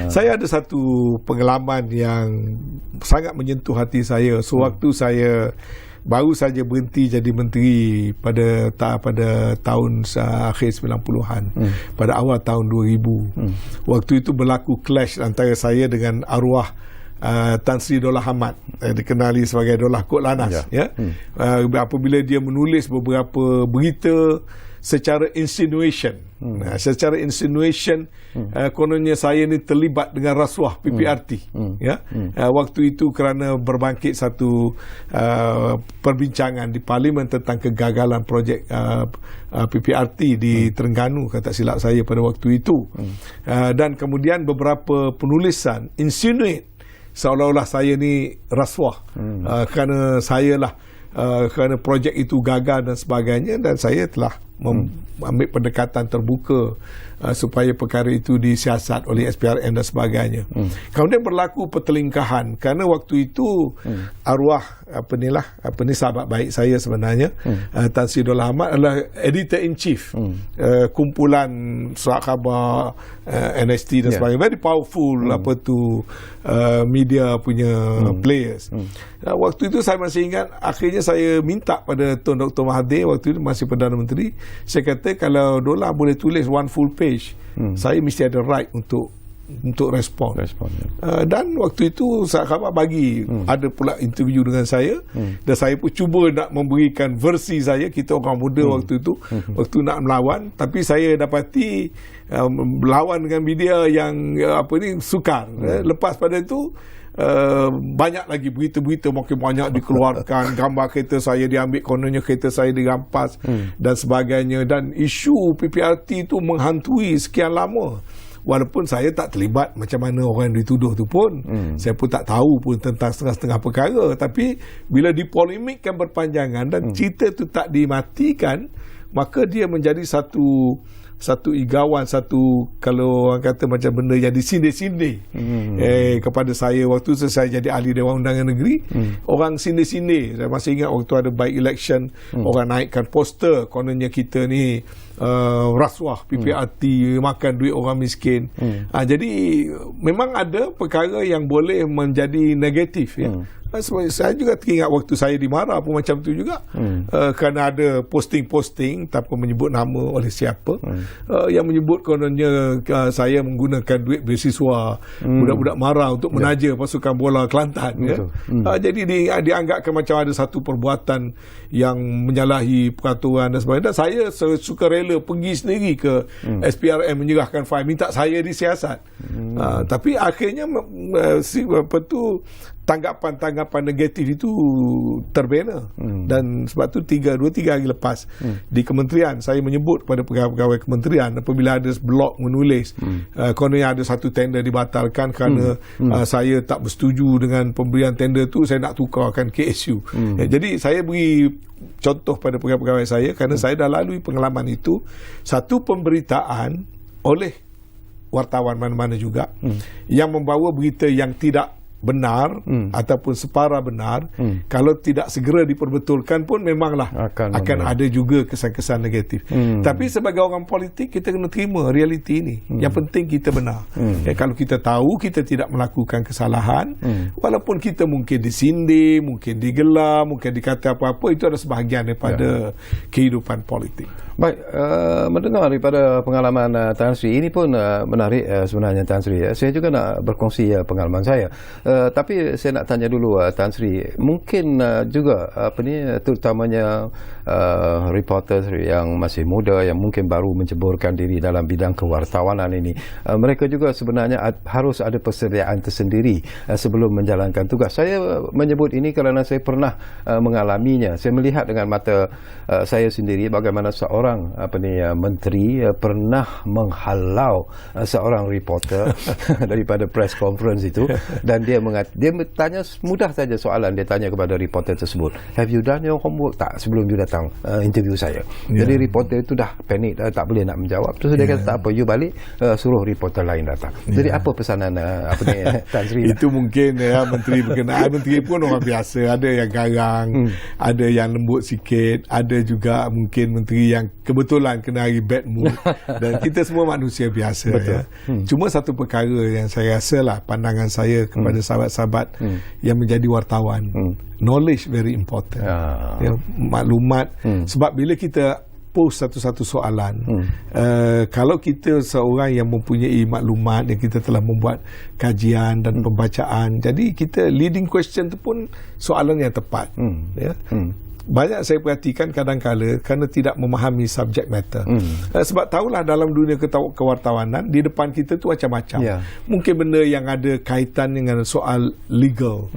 Saya ada satu pengalaman yang sangat menyentuh hati saya. Sewaktu saya baru saja berhenti jadi menteri pada tahun akhir 90-an, pada awal tahun 2000. Waktu itu berlaku clash antara saya dengan arwah Tan Sri Dollah Hamad, dikenali sebagai Dollah Kok Lanas. Apabila dia menulis beberapa berita secara insinuation, kononnya saya ni terlibat dengan rasuah PPRT. Waktu itu kerana berbangkit satu perbincangan di Parlimen tentang kegagalan projek PPRT di Terengganu, kata silap saya pada waktu itu. Dan kemudian beberapa penulisan insinuate seolah-olah saya ni rasuah, kerana saya lah kerana projek itu gagal dan sebagainya, dan saya telah ambil pendekatan terbuka supaya perkara itu disiasat oleh SPRM dan sebagainya. Kemudian berlaku pertelingkahan kerana waktu itu arwah sahabat baik saya sebenarnya, Tan Sri Dollah Hamad adalah editor in chief kumpulan surat khabar NST dan sebagainya, very powerful media punya players. Waktu itu saya masih ingat, akhirnya saya minta pada Tun Dr. Mahathir, waktu itu masih Perdana Menteri, saya kata kalau Dollah boleh tulis one full page, saya mesti ada right untuk respon. Dan waktu itu saat khabar bagi ada pula interview dengan saya, dan saya pun cuba nak memberikan versi saya. Kita orang muda waktu itu, waktu nak melawan, tapi saya dapati melawan dengan media yang sukar. Lepas pada itu banyak lagi berita-berita makin banyak dikeluarkan, gambar kereta saya diambil, kononnya kereta saya dirampas dan sebagainya, dan isu PPRT itu menghantui sekian lama. Walaupun saya tak terlibat macam mana orang yang dituduh tu pun, saya pun tak tahu pun tentang setengah-setengah perkara, tapi bila dipolemikkan berpanjangan dan cerita tu tak dimatikan, maka dia menjadi satu igawan, kalau orang kata macam benda yang disindir-sindir kepada saya. Waktu tu saya jadi ahli Dewan Undangan Negeri, orang sindir-sindir. Saya masih ingat waktu ada by election, orang naikkan poster kononnya kita ni rasuah PPRT, makan duit orang miskin. Jadi memang ada perkara yang boleh menjadi negatif, ya. Saya juga teringat waktu saya dimarah pun macam tu juga, kerana ada posting-posting tanpa menyebut nama oleh siapa, yang menyebut kononnya saya menggunakan duit beasiswa budak-budak marah untuk menaja pasukan bola Kelantan, ya. Jadi dianggapkan macam ada satu perbuatan yang menyalahi peraturan dan sebagainya, dan saya sukarela mula pergi sendiri ke SPRM menyerahkan fail, minta saya disiasat. Tapi akhirnya tanggapan negatif itu terbina. Dan sebab tu 2-3 hari lepas di kementerian saya menyebut kepada pegawai kementerian, apabila ada blog menulis kononnya ada satu tender dibatalkan kerana saya tak bersetuju dengan pemberian tender tu, saya nak tukarkan KSU. Jadi saya beri contoh pada pegawai-pegawai saya kerana saya dah lalui pengalaman itu. Satu pemberitaan oleh wartawan mana-mana juga yang membawa berita yang tidak benar ataupun separa benar, kalau tidak segera diperbetulkan pun memanglah akan ada juga kesan-kesan negatif. Tapi sebagai orang politik kita kena terima realiti ini. Yang penting kita benar. Kalau kita tahu kita tidak melakukan kesalahan, walaupun kita mungkin disindir, mungkin digelar, mungkin dikata apa-apa, itu adalah sebahagian daripada kehidupan politik. Baik, mendengar daripada pengalaman Tan Sri ini pun menarik sebenarnya Tan Sri. Saya juga nak berkongsi pengalaman saya. Tapi saya nak tanya dulu Tan Sri, mungkin juga terutamanya reporter yang masih muda, yang mungkin baru menceburkan diri dalam bidang kewartawanan ini, mereka juga sebenarnya harus ada persediaan tersendiri sebelum menjalankan tugas. Saya menyebut ini kerana saya pernah mengalaminya. Saya melihat dengan mata saya sendiri bagaimana seorang menteri pernah menghalau seorang reporter daripada press conference itu, dan dia bertanya mudah saja soalan. Dia tanya kepada reporter tersebut, have you done your homework tak sebelum you datang interview saya? Jadi reporter itu dah panik, tak boleh nak menjawab. Terus dia kata tak apa, you balik suruh reporter lain datang. Jadi apa pesanan Tan Sri? Itu mungkin menteri berkenaan. Menteri pun orang biasa, ada yang garang, ada yang lembut sikit, ada juga mungkin menteri yang kebetulan kena hari bad mood. Dan kita semua manusia biasa. Cuma satu perkara yang saya rasa lah, pandangan saya kepada sahabat-sahabat yang menjadi wartawan, knowledge very important. Maklumat. Sebab bila kita post satu-satu soalan, kalau kita seorang yang mempunyai maklumat, yang kita telah membuat kajian dan pembacaan, jadi kita leading question tu pun soalan yang tepat. Banyak saya perhatikan kadang-kala kerana tidak memahami subject matter. Sebab tahulah dalam dunia kewartawanan di depan kita tu macam-macam. Mungkin benda yang ada kaitan dengan soal legal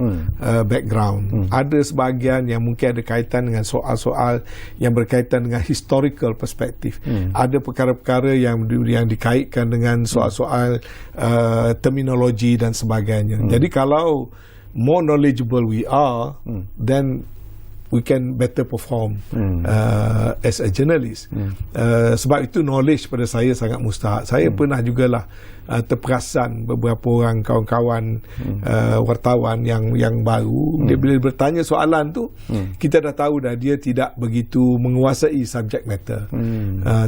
background. Ada sebahagian yang mungkin ada kaitan dengan soal-soal yang berkaitan dengan historical perspektif. Ada perkara-perkara yang dikaitkan dengan soal-soal terminologi dan sebagainya. Jadi kalau more knowledgeable we are, then we can better perform as a journalist. Sebab itu knowledge pada saya sangat mustahak. Saya pernah jugalah terperasan beberapa orang kawan-kawan wartawan yang baru, dia bila bertanya soalan tu, kita dah tahu dah dia tidak begitu menguasai subject matter.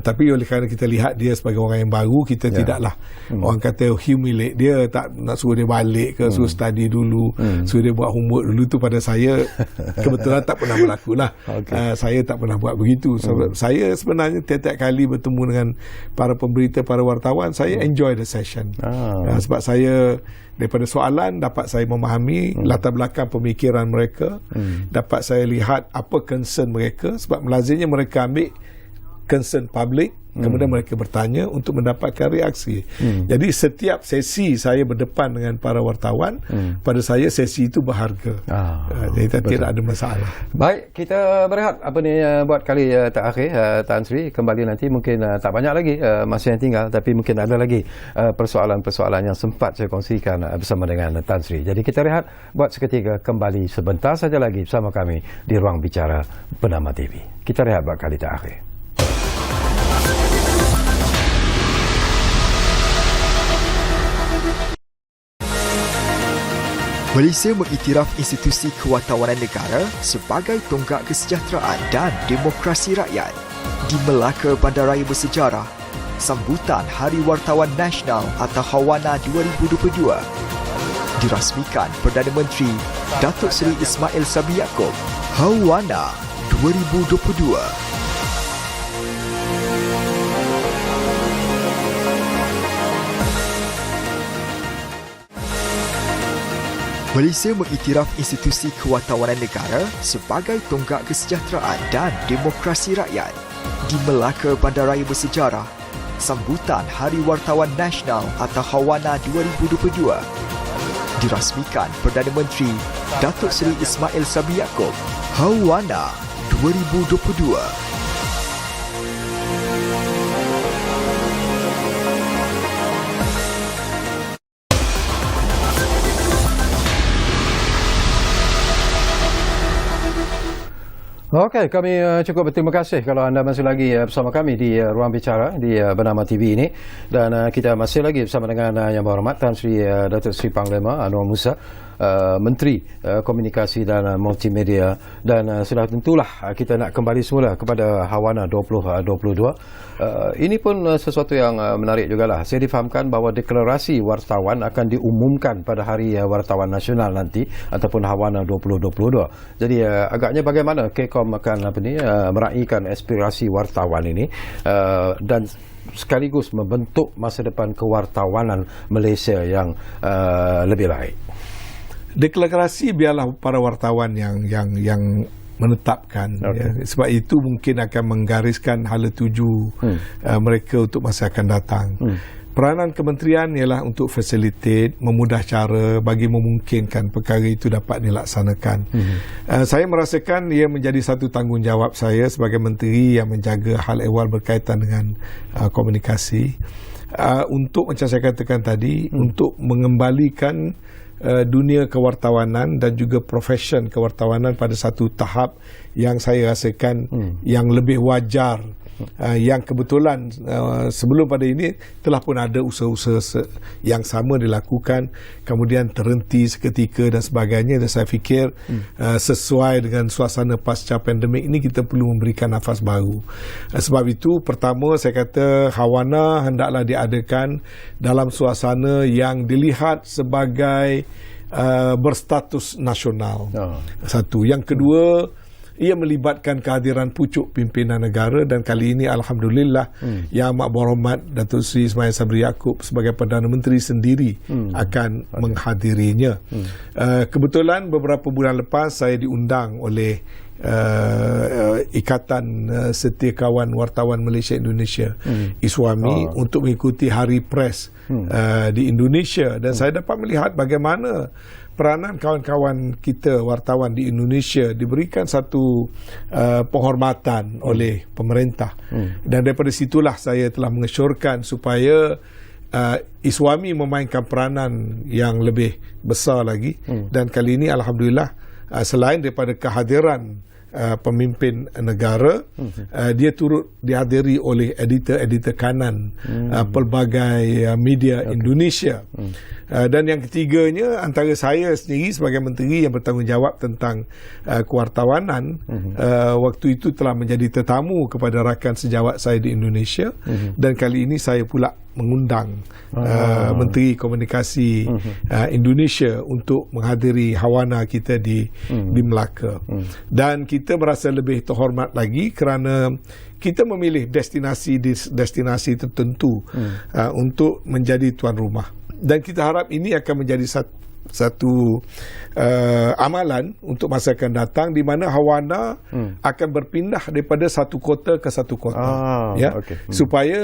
Tapi oleh kerana kita lihat dia sebagai orang yang baru, kita tidaklah orang kata humiliate dia, tak nak suruh dia balik ke, suruh study dulu, suruh dia buat homework dulu. Tu pada saya kebetulan tak pernah berlaku lah. Saya tak pernah buat begitu. Saya sebenarnya tiap-tiap kali bertemu dengan para pemberita, para wartawan, saya enjoy the session. Sebab saya daripada soalan dapat saya memahami latar belakang pemikiran mereka, dapat saya lihat apa concern mereka. Sebab melazimnya mereka ambil concern public, kemudian mereka bertanya untuk mendapatkan reaksi. Jadi setiap sesi saya berdepan dengan para wartawan, pada saya sesi itu berharga. Jadi tidak ada masalah. Baik, kita berehat buat kali terakhir Tan Sri. Kembali nanti mungkin tak banyak lagi masa yang tinggal, tapi mungkin ada lagi persoalan-persoalan yang sempat saya kongsikan bersama dengan Tan Sri. Jadi kita rehat buat seketika, kembali sebentar saja lagi bersama kami di Ruang Bicara Bernama TV. Kita rehat buat kali terakhir. Malaysia mengiktiraf institusi kewartawanan negara sebagai tonggak kesejahteraan dan demokrasi rakyat. Di Melaka Bandaraya bersejarah, sambutan Hari Wartawan Nasional atau HAWANA 2022 dirasmikan Perdana Menteri Datuk Seri Ismail Sabri Yaakob. HAWANA 2022. Malaysia mengiktiraf institusi kewartawanan negara sebagai tonggak kesejahteraan dan demokrasi rakyat. Di Melaka Bandaraya Bersejarah, sambutan Hari Wartawan Nasional atau Hawana 2022 dirasmikan Perdana Menteri Datuk Seri Ismail Sabri Yaakob. Hawana 2022. Okey, kami cukup berterima kasih kalau anda masih lagi bersama kami di Ruang Bicara di Bernama TV ini, dan kita masih lagi bersama dengan Yang Berhormat Tan Sri Datuk Seri Panglima Anwar Musa, Menteri Komunikasi dan Multimedia, dan sudah tentulah kita nak kembali semula kepada Hawana 2022. Ini pun sesuatu yang menarik jugalah. Saya difahamkan bahawa deklarasi wartawan akan diumumkan pada Hari Wartawan Nasional nanti ataupun Hawana 2022. Jadi agaknya bagaimana KCOM akan meraihkan aspirasi wartawan ini dan sekaligus membentuk masa depan kewartawanan Malaysia yang lebih baik. Deklarasi biarlah para wartawan yang menetapkan, ya. Sebab itu mungkin akan menggariskan hala tuju mereka untuk masa akan datang. Peranan kementerian ialah untuk facilitate, memudah cara bagi memungkinkan perkara itu dapat dilaksanakan. Saya merasakan ia menjadi satu tanggungjawab saya sebagai menteri yang menjaga hal ehwal berkaitan dengan komunikasi, untuk macam saya katakan tadi, untuk mengembalikan dunia kewartawanan dan juga profesion kewartawanan pada satu tahap yang saya rasakan yang lebih wajar. Yang kebetulan sebelum pada ini telah pun ada usaha-usaha yang sama dilakukan, kemudian terhenti seketika dan sebagainya, dan saya fikir sesuai dengan suasana pasca pandemik ini kita perlu memberikan nafas baru. Sebab itu pertama saya kata Hawana hendaklah diadakan dalam suasana yang dilihat sebagai berstatus nasional. Satu. Yang kedua, ia melibatkan kehadiran pucuk pimpinan negara, dan kali ini alhamdulillah Yang Amat Berhormat Datuk Seri Ismail Sabri Yaakob sebagai Perdana Menteri sendiri akan menghadirinya. Kebetulan beberapa bulan lepas saya diundang oleh Ikatan Setiakawan Wartawan Malaysia Indonesia, ISWAMI, untuk mengikuti Hari Pres di Indonesia, dan saya dapat melihat bagaimana peranan kawan-kawan kita wartawan di Indonesia diberikan satu penghormatan oleh pemerintah, dan daripada situlah saya telah mengesyorkan supaya ISWAMI memainkan peranan yang lebih besar lagi, dan kali ini alhamdulillah selain daripada kehadiran pemimpin negara, dia turut dihadiri oleh editor-editor kanan pelbagai media Indonesia. Dan yang ketiganya, antara saya sendiri sebagai menteri yang bertanggungjawab tentang kewartawanan, waktu itu telah menjadi tetamu kepada rakan sejawat saya di Indonesia, dan kali ini saya pula mengundang Menteri Komunikasi Indonesia untuk menghadiri Hawana kita di Melaka. Dan kita merasa lebih terhormat lagi kerana kita memilih destinasi tertentu untuk menjadi tuan rumah. Dan kita harap ini akan menjadi satu amalan untuk masa akan datang, di mana Hawana akan berpindah daripada satu kota ke satu kota, supaya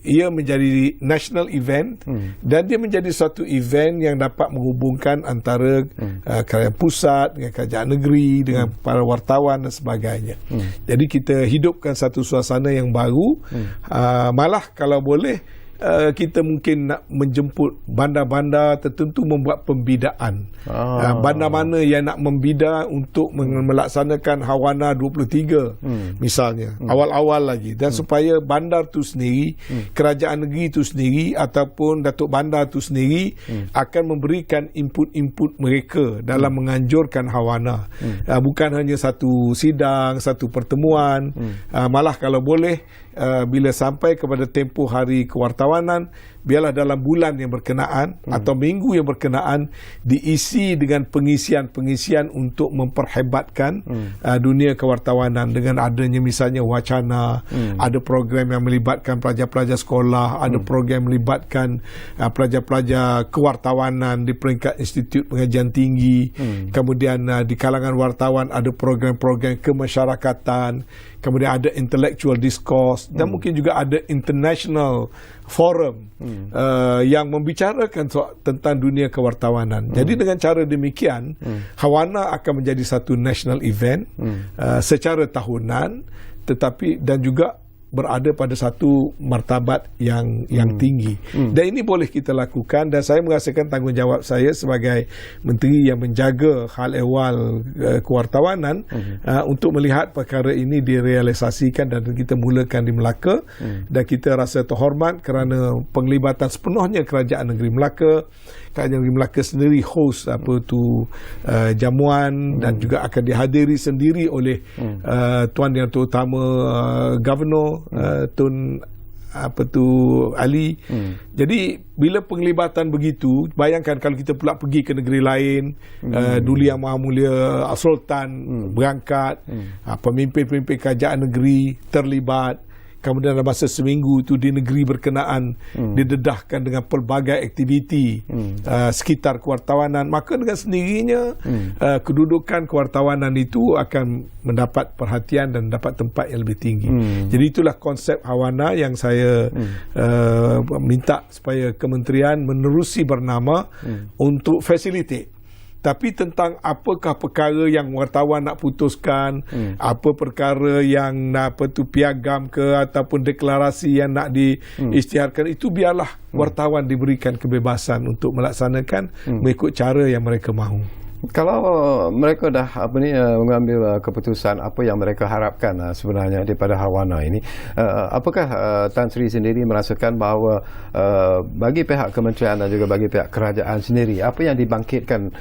ia menjadi national event, dan dia menjadi satu event yang dapat menghubungkan antara kerajaan pusat dengan kerajaan negeri dengan para wartawan dan sebagainya. Jadi kita hidupkan satu suasana yang baru. Malah kalau boleh, kita mungkin nak menjemput bandar-bandar tertentu membuat pembidaan. Bandar mana yang nak membida untuk melaksanakan Hawana 23 misalnya, awal-awal lagi, dan supaya bandar tu sendiri, kerajaan negeri tu sendiri ataupun Datuk Bandar tu sendiri akan memberikan input-input mereka dalam menganjurkan Hawana. Bukan hanya satu sidang, satu pertemuan, malah kalau boleh bila sampai kepada tempoh Hari Kewartawanan, biarlah dalam bulan yang berkenaan atau minggu yang berkenaan diisi dengan pengisian-pengisian untuk memperhebatkan dunia kewartawanan dengan adanya misalnya wacana, ada program yang melibatkan pelajar-pelajar sekolah, ada program yang melibatkan pelajar-pelajar kewartawanan di peringkat institut pengajian tinggi, kemudian di kalangan wartawan ada program-program kemasyarakatan, kemudian ada intellectual discourse dan mungkin juga ada international forum yang membicarakan tentang dunia kewartawanan. Jadi dengan cara demikian Hawana akan menjadi satu national event secara tahunan, tetapi dan juga berada pada satu martabat yang tinggi. Dan ini boleh kita lakukan, dan saya merasakan tanggungjawab saya sebagai menteri yang menjaga hal ehwal kewartawanan untuk melihat perkara ini direalisasikan dan kita mulakan di Melaka. Dan kita rasa terhormat kerana penglibatan sepenuhnya Kerajaan Negeri Melaka. Kerajaan Negeri Melaka sendiri host jamuan dan juga akan dihadiri sendiri oleh Tuan Yang Terutama Governor Tun Ali. Jadi bila penglibatan begitu, bayangkan kalau kita pula pergi ke negeri lain, Duli Yang Maha Mulia Sultan berangkat, pemimpin-pemimpin kerajaan negeri terlibat, kemudian dalam masa seminggu itu di negeri berkenaan didedahkan dengan pelbagai aktiviti sekitar kewartawanan, maka dengan sendirinya kedudukan kewartawanan itu akan mendapat perhatian dan dapat tempat yang lebih tinggi. Jadi itulah konsep Hawana yang saya minta supaya kementerian menerusi bernama untuk facilitate. Tapi tentang apakah perkara yang wartawan nak putuskan, apa perkara yang piagam ke ataupun deklarasi yang nak diisytiharkan, itu biarlah wartawan diberikan kebebasan untuk melaksanakan mengikut cara yang mereka mahu. Kalau mereka dah mengambil keputusan apa yang mereka harapkan sebenarnya daripada Hawana ini, apakah Tan Sri sendiri merasakan bahawa bagi pihak kementerian dan juga bagi pihak kerajaan sendiri, apa yang dibangkitkan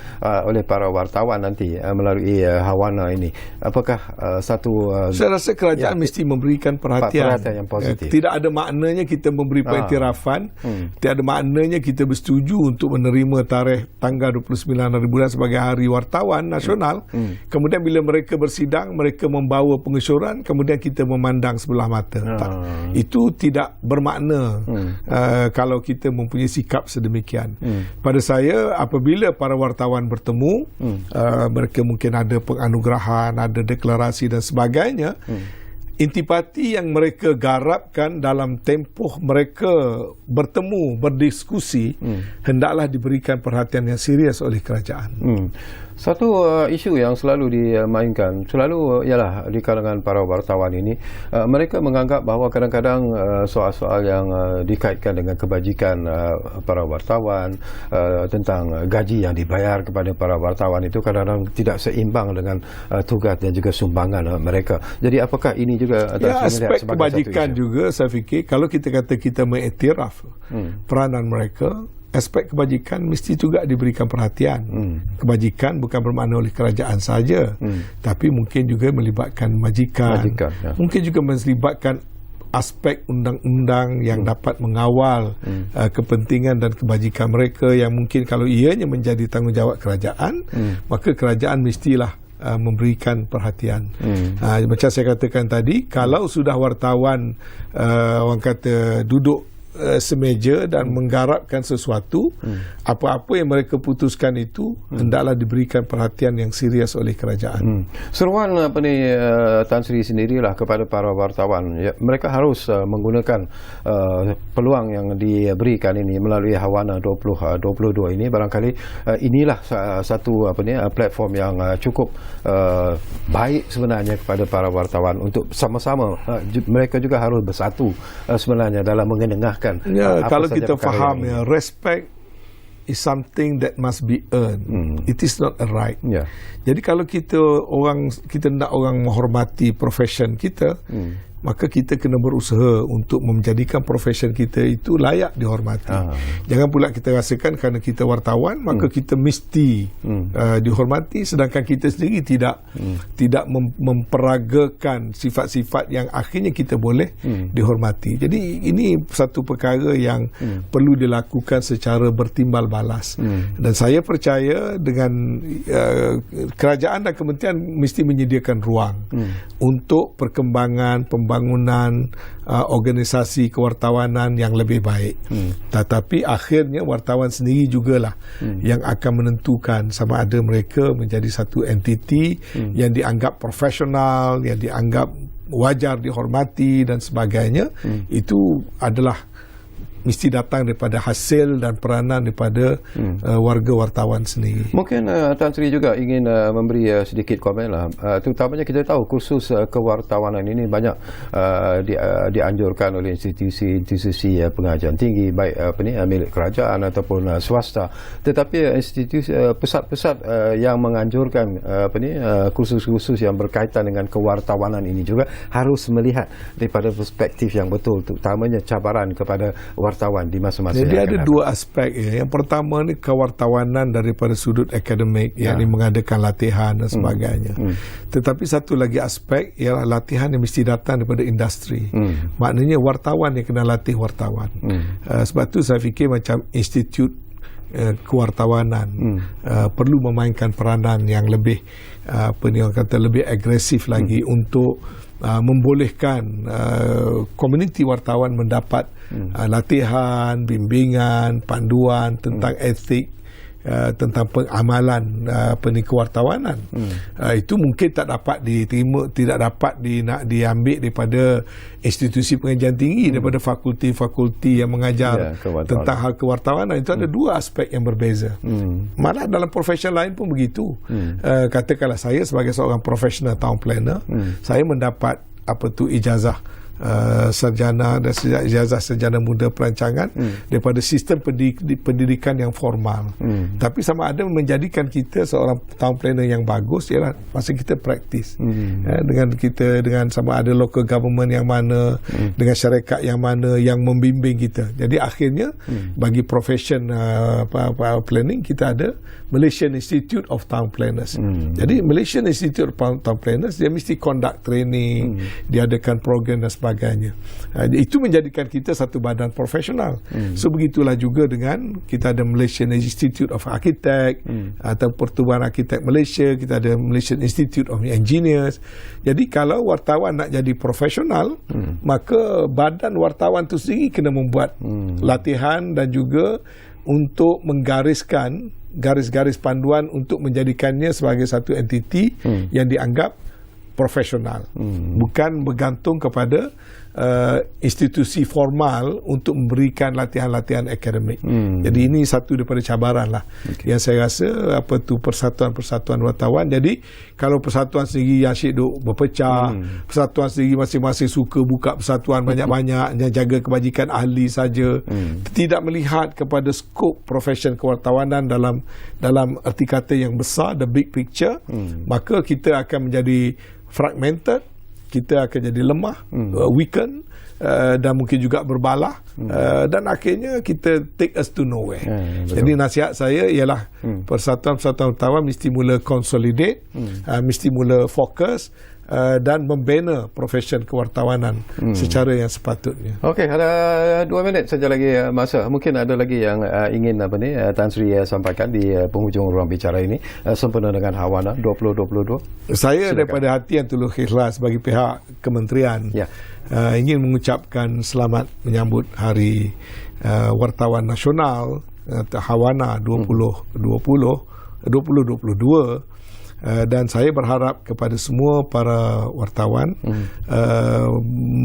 oleh para wartawan nanti melalui Hawana ini, apakah saya rasa kerajaan mesti memberikan perhatian yang positif. Tidak ada maknanya kita memberi pengiktirafan, tidak ada maknanya kita bersetuju untuk menerima tarikh tanggal 29 hari bulan sebagai Hari Wartawan Nasional. Kemudian bila mereka bersidang, mereka membawa pengesyuran, kemudian kita memandang sebelah mata. Itu tidak bermakna kalau kita mempunyai sikap sedemikian. Pada saya, apabila para wartawan bertemu, mereka mungkin ada penganugerahan, ada deklarasi dan sebagainya, intipati yang mereka garapkan dalam tempoh mereka bertemu, berdiskusi, hendaklah diberikan perhatian yang serius oleh kerajaan. Satu isu yang selalu dimainkan ialah di kalangan para wartawan ini, mereka menganggap bahawa kadang-kadang soal-soal yang dikaitkan dengan kebajikan para wartawan, tentang gaji yang dibayar kepada para wartawan itu kadang-kadang tidak seimbang dengan tugas dan juga sumbangan mereka. Jadi apakah ini juga aspek kebajikan juga, saya fikir kalau kita kata kita mengiktiraf peranan mereka, aspek kebajikan mesti juga diberikan perhatian. Kebajikan bukan bermakna oleh kerajaan saja, tapi mungkin juga melibatkan majikan, mungkin juga melibatkan aspek undang-undang yang dapat mengawal kepentingan dan kebajikan mereka, yang mungkin kalau ianya menjadi tanggungjawab kerajaan, maka kerajaan mestilah memberikan perhatian. Macam saya katakan tadi, kalau sudah wartawan orang kata duduk semeja dan menggarapkan sesuatu, apa-apa yang mereka putuskan itu hendaklah diberikan perhatian yang serius oleh kerajaan. Seruan Tan Sri sendirilah kepada para wartawan, mereka harus menggunakan peluang yang diberikan ini melalui Hawana 2022 ini. Barangkali inilah satu platform yang cukup baik sebenarnya kepada para wartawan untuk sama-sama, mereka juga harus bersatu sebenarnya dalam mengendengahkan. Kalau kita faham respect is something that must be earned. It is not a right. Ya. Jadi kalau kita nak orang menghormati profession kita, maka kita kena berusaha untuk menjadikan profession kita itu layak dihormati. Jangan pula kita rasakan kerana kita wartawan maka kita mesti dihormati, sedangkan kita sendiri tidak memperagakan sifat-sifat yang akhirnya kita boleh dihormati. Jadi ini satu perkara yang perlu dilakukan secara bertimbal balas. Dan saya percaya dengan kerajaan dan kementerian mesti menyediakan ruang untuk perkembangan pembangunan organisasi kewartawanan yang lebih baik. Tetapi akhirnya wartawan sendiri jugalah yang akan menentukan sama ada mereka menjadi satu entiti yang dianggap profesional, yang dianggap wajar dihormati dan sebagainya. Itu adalah mesti datang daripada hasil dan peranan daripada warga wartawan sendiri. Mungkin Tan Sri juga ingin memberi sedikit komen lah. Terutamanya kita tahu kursus kewartawanan ini banyak dianjurkan oleh institusi pengajian tinggi, baik milik kerajaan ataupun swasta. Tetapi institusi pusat-pusat yang menganjurkan kursus-kursus yang berkaitan dengan kewartawanan ini juga harus melihat daripada perspektif yang betul, terutamanya cabaran kepada wartawan di masa-masa jadi yang ada akan dua aspek ya. Yang pertama ni kewartawanan daripada sudut akademik, yakni mengadakan latihan dan sebagainya. Tetapi satu lagi aspek ialah latihan yang mesti datang daripada industri. Maknanya wartawan yang kena latih wartawan. Sebab tu saya fikir macam institut kewartawanan perlu memainkan peranan yang lebih lebih agresif lagi untuk membolehkan komuniti wartawan mendapat latihan, bimbingan, panduan tentang etik, tentang pengamalan kewartawanan. Itu mungkin tak dapat diterima, tidak dapat diambil daripada institusi pengajian tinggi, daripada fakulti-fakulti yang mengajar tentang hal kewartawanan. Itu ada dua aspek yang berbeza. Malah dalam profesion lain pun begitu. Katakanlah saya sebagai seorang profesional town planner, saya mendapat ijazah sarjana dan ijazah sarjana muda perancangan daripada sistem pendidikan yang formal. Tapi sama ada menjadikan kita seorang town planner yang bagus ialah masa kita praktis dengan sama ada local government yang mana, dengan syarikat yang mana yang membimbing kita. Jadi akhirnya bagi profession planning kita ada Malaysian Institute of Town Planners. Jadi Malaysian Institute of Town Planners dia mesti conduct training, diadakan program dan sebagainya. Itu menjadikan kita satu badan profesional. So begitulah juga dengan kita ada Malaysian Institute of Architect atau Pertubuhan Arkitek Malaysia, kita ada Malaysian Institute of Engineers. Jadi kalau wartawan nak jadi profesional, maka badan wartawan tu sendiri kena membuat latihan dan juga untuk menggariskan garis-garis panduan untuk menjadikannya sebagai satu entiti yang dianggap profesional, bukan bergantung kepada institusi formal untuk memberikan latihan-latihan akademik. Jadi ini satu daripada cabaran lah yang saya rasa persatuan-persatuan wartawan. Jadi kalau persatuan sendiri yang asyik duk berpecah, persatuan sendiri masing-masing suka buka persatuan banyak-banyak yang jaga kebajikan ahli saja, tidak melihat kepada skop profesion kewartawanan dalam erti kata yang besar, the big picture, maka kita akan menjadi fragmented, kita akan jadi lemah, weaken, dan mungkin juga berbalah, dan akhirnya kita take us to nowhere. Jadi nasihat saya ialah persatuan-persatuan wartawan mesti mula consolidate, mesti mula fokus dan membina profesion kewartawanan secara yang sepatutnya. Okey, ada 2 minit saja lagi masa. Mungkin ada lagi yang ingin Tan Sri sampaikan di penghujung ruang bicara ini sempena dengan Hawana 2022. Saya daripada hati yang tulus ikhlas bagi pihak kementerian ingin mengucapkan selamat menyambut Hari Wartawan Nasional Hawana 2022. Dan saya berharap kepada semua para wartawan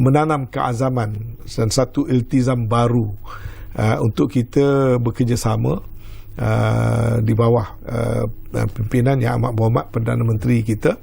menanam keazaman dan satu iltizam baru untuk kita bekerjasama di bawah pimpinan Yang Amat Berhormat Perdana Menteri kita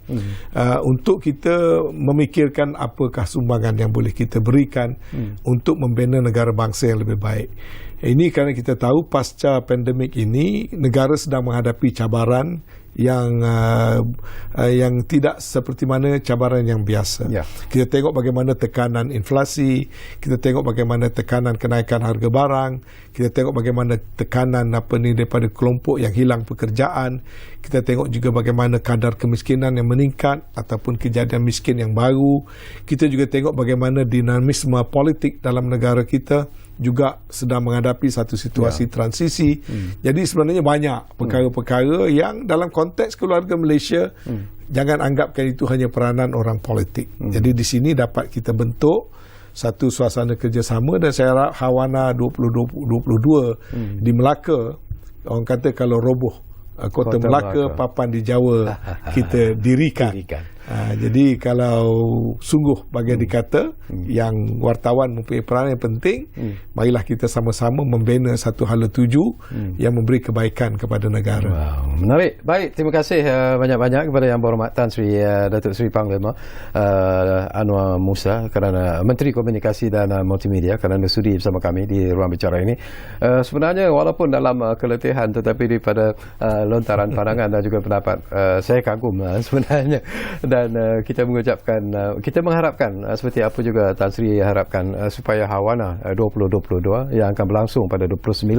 untuk kita memikirkan apakah sumbangan yang boleh kita berikan untuk membina negara bangsa yang lebih baik. Ini kerana kita tahu pasca pandemik ini negara sedang menghadapi cabaran yang tidak seperti mana cabaran yang biasa. Ya. Kita tengok bagaimana tekanan inflasi, kita tengok bagaimana tekanan kenaikan harga barang, kita tengok bagaimana tekanan daripada kelompok yang hilang pekerjaan, kita tengok juga bagaimana kadar kemiskinan yang meningkat ataupun kejadian miskin yang baru. Kita juga tengok bagaimana dinamisme politik dalam negara kita juga sedang menghadapi satu situasi transisi. Jadi sebenarnya banyak perkara-perkara yang dalam konteks keluarga Malaysia jangan anggapkan itu hanya peranan orang politik. Jadi di sini dapat kita bentuk satu suasana kerjasama, dan saya harap Hawana 2022 di Melaka, orang kata kalau roboh Kota Melaka, papan di Jawa kita dirikan. Jadi kalau sungguh bagi dikata yang wartawan mempunyai peranan yang penting, marilah kita sama-sama membina satu hala tuju yang memberi kebaikan kepada negara. Wow, menarik. Baik, terima kasih banyak-banyak kepada Yang Berhormat Tan Sri Datuk Seri Panglima Anwar Musa, kerana Menteri Komunikasi dan Multimedia, kerana sudi bersama kami di ruang bicara ini. Sebenarnya walaupun dalam keletihan, tetapi daripada lontaran pandangan dan juga pendapat, saya kagum sebenarnya. Dan kita mengucapkan, kita mengharapkan seperti apa juga Tan Sri harapkan, supaya Hawana 2022 yang akan berlangsung pada 29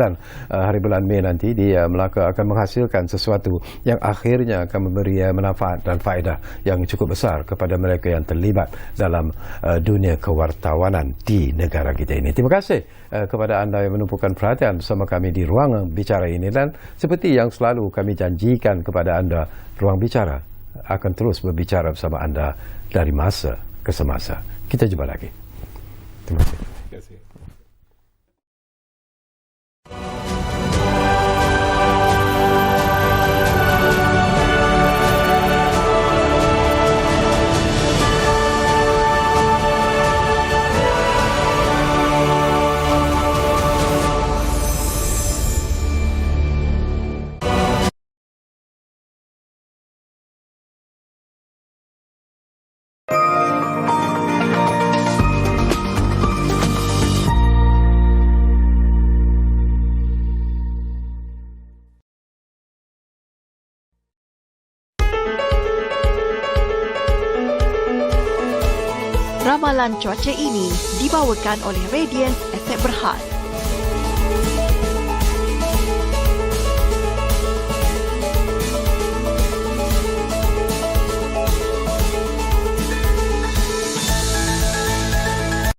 hari bulan Mei nanti di Melaka akan menghasilkan sesuatu yang akhirnya akan memberi manfaat dan faedah yang cukup besar kepada mereka yang terlibat dalam dunia kewartawanan di negara kita ini. Terima kasih kepada anda yang menumpukan perhatian bersama kami di ruang bicara ini, dan seperti yang selalu kami janjikan kepada anda, ruang bicara akan terus berbicara bersama anda dari masa ke semasa. Kita jumpa lagi. Terima kasih. Ramalan cuaca ini dibawakan oleh Radiance Asset Berhad.